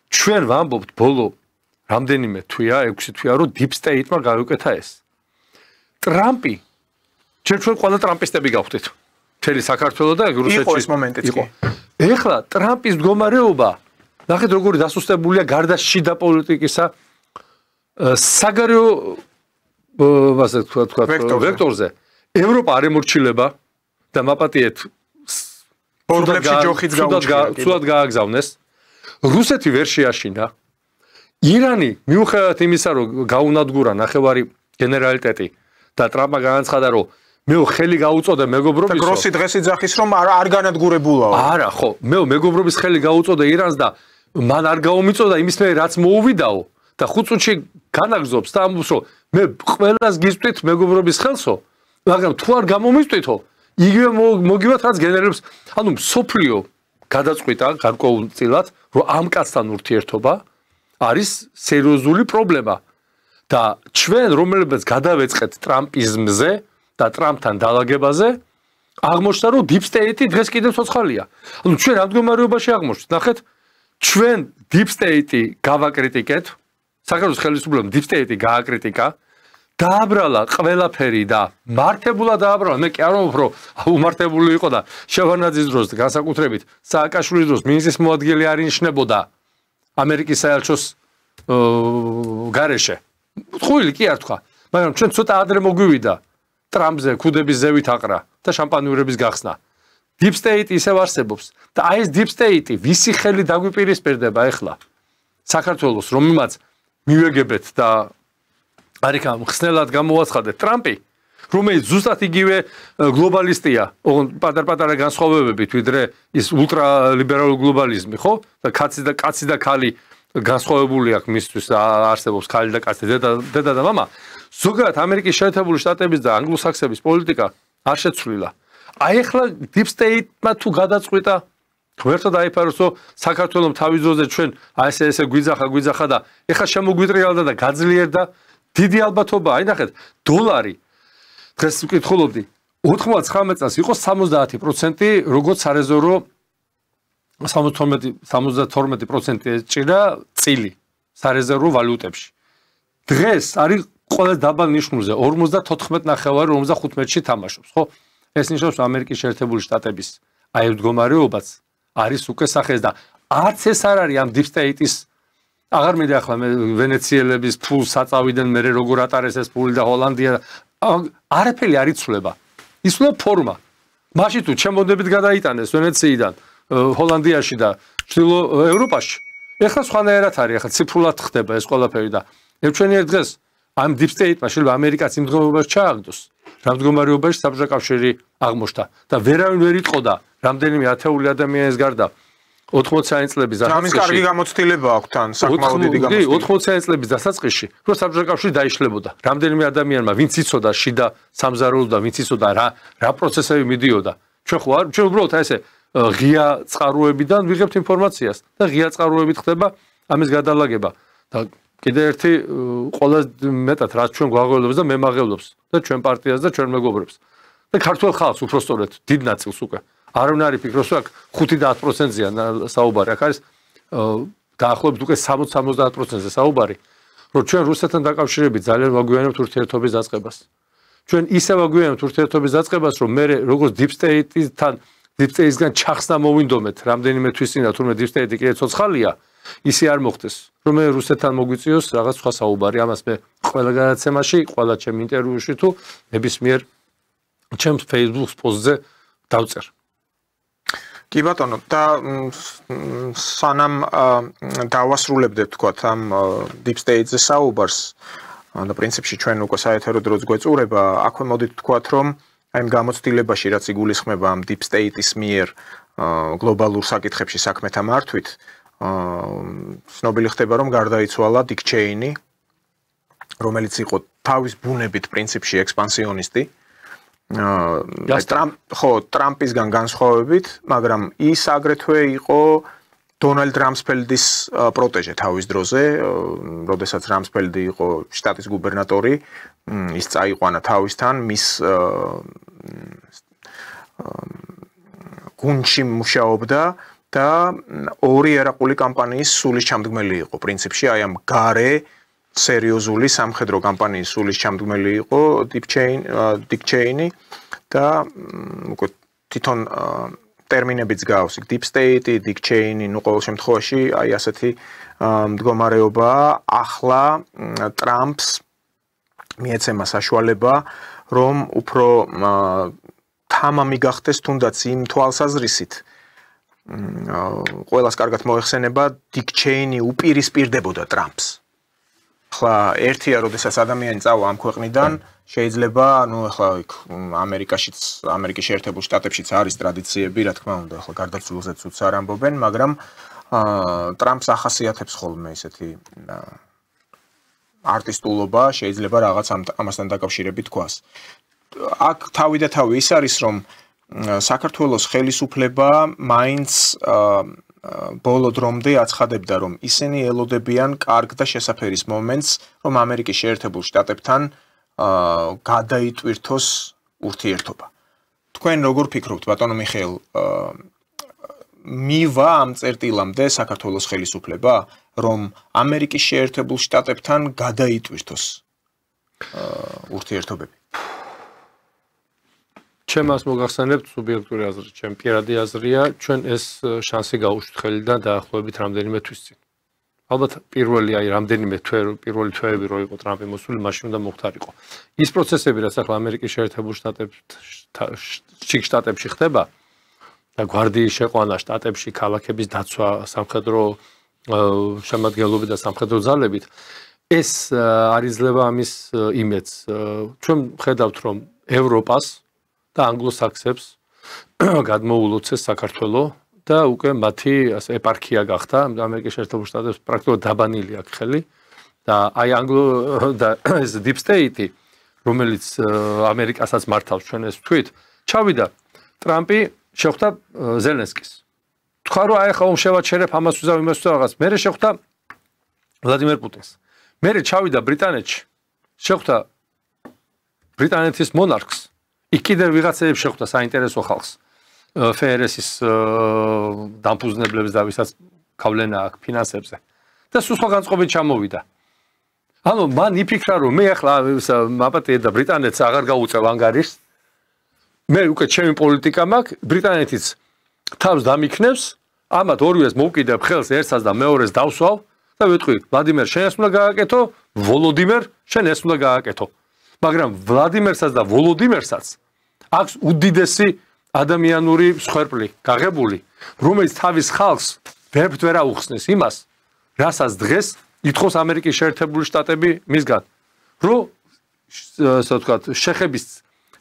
ჩვენ ვამბობთ ბოლო რამდენიმე თვეა 6 თვეა რომ deep state-მა გავიკეთა ეს. ტრამპი ჩვენ ყველა ტრამპისტები გავხდით. მთელი საქართველო და რუსეთში იყო ეს მომენტიც კი. ეხლა ტრამპის მდგომარეობა ნახეთ როგორი დასუსტებულია გარდა შიდა პოლიტიკისა საგარეო ასე თქვა ვექტორზე. ევროპა არ ემორჩილება და მაპატიეთ ბორდებში ჯოხიც სულად გააგზავნეს. რუსეთი ვერ შეაშინა. ირანი მიუხედავად იმისა რომ გაუნადგურა ნახევარი გენერალიტეტი და ტრამპმა განაცხადა რომ მე ხელი გაუწოდა მეგობრობისო. გროსი დღეს იძახის რომ არ განადგურებულაო. არა ხო, მე მეგობრობის ხელი გაუწოდა ირანს და მან არ გაუმიწოდა იმის მე რაც მოუვიდაო და 5 წუთში განაგზობს და ამბობს რომ მე ყველას გისვით მეგობრობის ხელსო, მაგრამ თუ არ გამომისვითო, იგივე მოგივათ რაც გენერალებს, ანუ სოფლიო გადაწყვიტა გარკვეულწილად რომ ამ კაცთან ურთიერთობა არის სერიოზული პრობლემა და ჩვენ რომელებიც გადავეწყეთ ტრამპიზმზე და ტრამპთან დაალაგებაზე აღმოჩნდა რომ deep state-ი დღეს კიდევ ცოცხალია. ანუ ჩვენ ამ მდგომარეობაში აღმოჩნდით. ნახეთ, ჩვენ deep state-ი გავაკრიტიკეთ, საქართველოს ხელისუფლებამ deep state-ი გააკრიტიკა, დააბრალა ყველაფერი და მართებულად დააბრალა. მე კი არ ვამბობ რომ უმართებული იყო და შევარნაძის დროს განსაკუთრებით სააკაშვილის დროს მინისტრის მოადგილე არ ინიშნებოდა ამერიკის საელჩოს გარეშე. ხუილი კი არ თქვა, მაგრამ ჩვენ ცოტა ადრე მოგვივიდა ტრამპზე ქუდების ზევით აყრა და შამპანიურების გახსნა. Deep state ისევ არსებობს და აი ეს deep state ვისი ხელი დაგვიპირისპირდება ახლა საქართველოს რომ იმაც მივეგებეთ და არიქა ხსნელად გამოაცხადეთ ტრამპი რომელიც ზუსტად იგივე გლობალისტია, პატარ-პატარა განსხვავებებით ვიდრე ის ულტრალიბერალური გლობალიზმი, ხო? და კაცი და ქალი განსხვავებული აქვს მისთვის არსებობს ქალი და კაცი, დედა და მამა. ზოგადად ამერიკის შეერთებული შტატების და ანგლოსაქსების პოლიტიკა არ შეცვლილა. აი ახლა deep state-მა თუ გადაწყვიტა ღმერთო დაიფაროსო საქართველოს თავის ძოზე ჩვენ აი ესე გვიძახა და ეხლა შემოგვიტრიალდა და გაძლიერდა დიდი ალბათობა. აი ნახეთ, დოლარი დღეს ვკითხულობდი 99 წელს იყო 70% როგორც სარეზერვო 72% ჭირა წილი სარეზერვო ვალუტებში. დღეს არის ყველა დაბალ ნიშნულზე 54.5-55-ში თამაშობს, ხო? ეს ნიშნავს ამერიკის შეერთებული შტატების აი მდგომარეობაც არის უკვე სახეს და არც ეს არ არის ამ deep state-ის აღარ მინდა ახლა მე ვენეციელების ფულს აწავიდნენ მე როგორ ატარეს ეს ფული და ჰოლანდია არაფერი არ იცვლება. იცვლება ფორმა. მაშინ თუ ჩემოდებით გადაიტანეს ვენეციიდან ჰოლანდიაში და ჩრდილო ევროპაში. ეხლა სხვანაირად არის, ეხლა ციფრულად ხდება ეს ყველაფერი და ერთვენიერ დღეს ამ deep state-მა შეიძლება ამერიკაც იმ მდგომარეობაში ჩააგდოს. რა მდგომარეობაში საბჭოთა კავშირი აღმოჩნდა და ვერავინ ვერ იტყოდა რამდენიმე ათეული ადამიანის გარდა 80-იანი წლების დასაწყისში. ამის კარგი გამოცდილება აქვს თან, საკმაოდ დიდი გამოცდილება. 80-იანი წლების დასაწყისში, რომ საბჭოთა კავშირი დაიშლებოდა. რამდენიმე ადამიანმა ვინც იცოდა შიდა სამზარეულო და ვინც იცოდა რა პროცესები მიდიოდა. ჩვენ ხო არ ჩვენ უბრალოდ ესე ღია წყაროებიდან ვიღებთ ინფორმაციას და ღია წყაროებით ხდება ამის გადალაგება. და კიდე ერთი ყველა მეტად რაც ჩვენ გვაღელვებს და მემაღელვებს და ჩვენ პარტიას და ჩვენ მეგობრებს. და ქართულ ხალხს უпростоრეთ დიდ ნაწილს უკვე. არავინ არ იფიქროს, რომ 5 და 10%-იან საუბარი. აქ არის დაახლოებით უკვე 60-70%-ზე საუბარი, რომ ჩვენ რუსეთთან დაკავშირებით ძალიან ვაგვიანებთ ურთიერთობის დაწყებას. ჩვენ ისე ვაგვიანებთ ურთიერთობის დაწყებას, რომ მე როგორც deep state-თან deep state-ისგან ჩახსნა მოვინდომეთ, რამდენიმე თვის წინ და თურმე deep state-ი კიდე ცოცხალია, ისე არ მოხდეს. რომ მე რუსეთთან მოგვიწიოს რაღაც სხვა საუბარი, ამას მე ყველა გადაცემაში, ყველა ჩემ ინტერვიუში თუ ნებისმიერ ჩემს Facebook პოსტზე დავწერ. კი ბატონო, და სანამ დავასრულებდეთ თქვათ ამ deep state-ზე საუბარს და პრინციპში ჩვენ უკვე საეთერო დროც გვეწურება, აქვე მოდით თქვათ, რომ აი ამ გამოცდილებაში რაც იგულისხმება ამ deep state-ის მიერ გლობალურ საკითხებში საქმეთა მართვით, ცნობილი ხდება, რომ გარდაიცვალა დიკ ჩეინი, რომელიც იყო თავის ბუნებით პრინციპში ექსპანსიონისტი ტრამპისგან განსხვავებით, მაგრამ ის აგრეთვე იყო დონალდ რამსფელდის პროტეჟე თავის დროზე, როდესაც რამსფელდი იყო შტატის გუბერნატორი, ის წაიყვანა თავისთან, მის გუნდში მუშაობდა და ორი ერაყული კამპანიის სულის ჩამდგმელი იყო. პრინციპში აი ამ გარე სერიოზული სამხედრო კამპანიის სულის ჩამდგმელი იყო დიკ ჩეინი და უკვე თვითონ ტერმინებიც გავს, Deep State, Dick Cheney, ნუ ყოველ შემთხვევაში აი ასეთი მდგომარეობა ახლა ტრამპს მიეცემა საშუალება, რომ უფრო თამამი გახდეს თუნდაც იმ თვალსაზრისით. ყველას კარგად მოეხსენება, Dick Cheney უპირისპირდებოდა ტრამპს. ახლა ერთია, როდესაც ადამიანი წავა ამ ქვეყნიდან, შეიძლება, ახლა ამერიკის შეერთებულ შტატებშიც არის ტრადიციები, რა თქმა უნდა, ახლა გარდაცვლილზეც უც არ ამბობენ, მაგრამ ტრამპს ახასიათებს ხოლმე ესეთი არტისტულობა, შეიძლება რაღაც ამასთან დაკავშირებით თქვას. აქ თავი და თავი ის არის, რომ საქართველოს ხელისუფლება მაინც ბოლო დრომდე აცხადებდა, რომ ისინი ელოდებიან კარგ და შესაფერის მომენტს, რომ ამერიკის შეერთებულ შტატებთან გადაიტვირთოს ურთიერთობა. თქვენ როგორ ფიქრობთ, ბატონო მიხეილ, მივა ამ წერტილამდე საქართველოს ხელისუფლება, რომ ამერიკის შეერთებულ შტატებთან გადაიტვირთოს ურთიერთობები? ჩემს მოგახსენებთ სუბიექტური აზრი, ჩემ პირადი აზრია, ჩვენ ეს შანსი გავუშვით ხელიდან დაახლოებით რამდენიმე თვის წინ. ალბათ პირველი რამდენიმე პირველი თვეები რო იყო ტრამპი მოსული, მაშინ უნდა მოხდარიყო. ის პროცესები, რაც ახლა ამერიკის შეერთებულ შტატებში ხდება და გვარდიის შეყვანა შტატებში, ქალაქების დაცვა, სამხედრო შემადგენლობით და სამხედრო ძალებით, ეს არ იძლევა ამის იმედს. ჩვენ ხედავთ, რომ ევროპას და ანგლოსაქსებს გადმოულოცეს საქართველო და უკვე მათი ეპარქია გახდა ამერიკის შეერთებულ შტატებს პრაქტიკულად დაბანილი აქვს ხელი და აი და ეს Deep State, რომელიც ამერიკასაც მართავს ჩვენ ეს ვთქვით, ჩავიდა ტრამპი შეხვდა ზელენსკის. თქვა რომ აი ახლა ომ შევაჩერებ ამას უზავ იმას უზავ რაღაც. მერე შეხვდა ვლადიმერ პუტინს. მერე ჩავიდა ბრიტანეთში. შეხვდა ბრიტანეთის მონარქს. იქ კიდევ ვიღაცებს შეხვდა საინტერესო ხალხს. FRS-ის დამფუძნებლებს და ვისაც ქავლენა აქვს ფინანსებზე. და სულ სხვა განწყობით ჩამოვიდა. ანუ მან იფიქრა რომ მე ახლა მაპატიე და ბრიტანეთს აღარ გაუწევ ანგარიშს. მე უკვე ჩემი პოლიტიკა მაქვს, ბრიტანეთიც თავს დამიქნევს, ამათ ორივეს მოვკიდებ ხელს ერთსაც და მეორეს დავსვავ და ვიტყვი, ვლადიმერ, შენ ეს უნდა გააკეთო, ვოლოდიმერ, შენ ეს უნდა გააკეთო. მაგრამ ვლადიმერსაც და ვოლოდიმერსაც აქვს უდიდესი ადამიანური მსხვერპლი გაღებული, რომელიც თავის ხალხს ვერაფრით ვერ აუხსნის იმას, რასაც დღეს ითხოვს ამერიკის შეერთებული შტატები მისგან. რომ ასე ვთქვათ, შეხების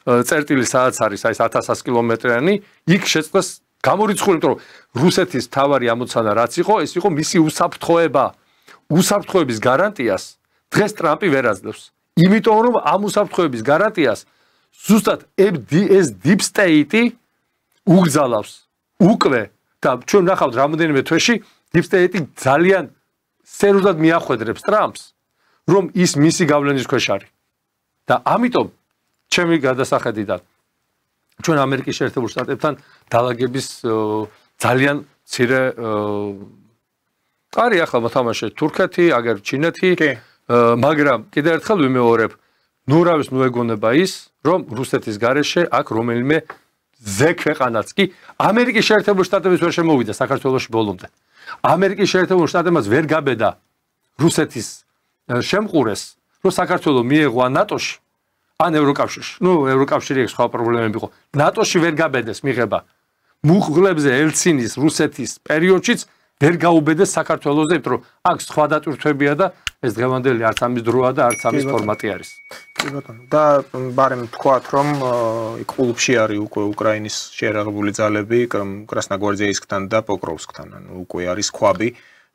წერტილი სადაც არის, აი 1100 კილომეტრიანი, იქ შეწყდეს გამორიცხული, იმიტომ რომ რუსეთის თავარი ამოცანა რაც იყო, ეს იყო მისი უსაფრთხოება. უსაფრთხოების გარანტიას დღეს ტრამპი ვერ აძლევს. იმიტომ რომ ამ უსაფრთხოების გარანტიას ზუსტად ეს Deep State უგზალავს უკვე და ჩვენ ნახავთ რამოდენიმე თვეში Deep State ძალიან სერიოზულად მიახვედრებს ტრამპს, რომ ის მისი გავლენის ქვეშ არის. და ამიტომ ჩემი გადასახედიდან ჩვენ ამერიკის შეერთებულ შტატებთან დალაგების ძალიან მცირე არის ახლა მოთამაშე თურქეთი, აგერ ჩინეთი, მაგრამ კიდევ ერთხელ ვიმეორებ, ნურავის ნუ ეგონება ის, რომ რუსეთის გარეშე აქ რომელიმე ზე ქვეყანაც კი ამერიკის შეერთებულ შტატებს ვერ შემოვიდა საქართველოში ბოლომდე. ამერიკის შეერთებულ შტატებმაც ვერ გაბედა რუსეთის შემყურეს, რომ საქართველო მიეღო ნატოში ან ევროკავშირში. ნუ ევროკავშირი აქვს სხვა პრობლემები იყო. ნატოში ვერ გაბედეს მიღება. მუღლებზე ელცინის რუსეთის პერიოდშიც ვერ გაუბედეს საქართველოზე, იმიტომ რომ აქ სხვა დატვირთვებია და ეს დღევანდელი არც ამის დროა და არც ამის ფორმატი არის. კი ბატონო. და ბარემ თქვათ, რომ იქ ყულებში არის უკვე უკრაინის შეერაღებული ძალები კრასნოგვარდიეისკთან და პოკროვსკთან. ანუ უკვე არის ქვაბი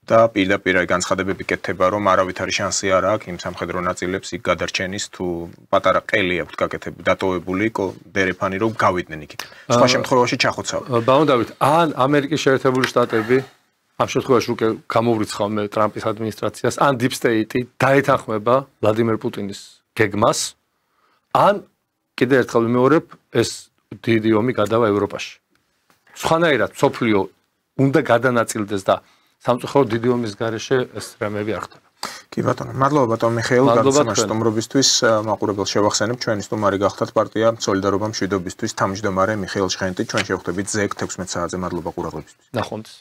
და პირდაპირ განცხადებები კეთდება, რომ არავით არის შანსი არ აქვს იმ სამხედრო ნაწილებს იქ გადარჩენის თუ პატარა ყელი აქვთ გაკეთებული, დატოვებული დერეფანი რომ გავიდნენ იქით. სხვა შემთხვევაში ჩახოცავენ. ბატონო დავით, ან ამერიკის შეერთებული შტატები ამ შემთხვევაში უკვე გამოვრიცხავ მე ტრამპის ადმინისტრაციას, ან Deep State დაეთანხმება ვლადიმერ პუტინის გეგმას, ან კიდევ ერთხელ ვიმეორებ, ეს დიდი ომი გადავა ევროპაში. სხვანაირად სოფლიო უნდა გადანაწილდეს და სამწუხაროდ დიდი ომის გარეშე ეს რამეები არ ხდება. კი ბატონო, მადლობა ბატონო მიხეილ გადაცემაში სტუმრობისთვის. მაყურებელს შევახსენებ, ჩვენი სტუმარი გახდათ პარტია სოლიდარობა მშვიდობისთვის თავმჯდომარე მიხეილ ჟღენტი. ჩვენ შევხვდებით ზეგ 16 საათზე. მადლობა ყურადღებისთვის. ნახვამდის.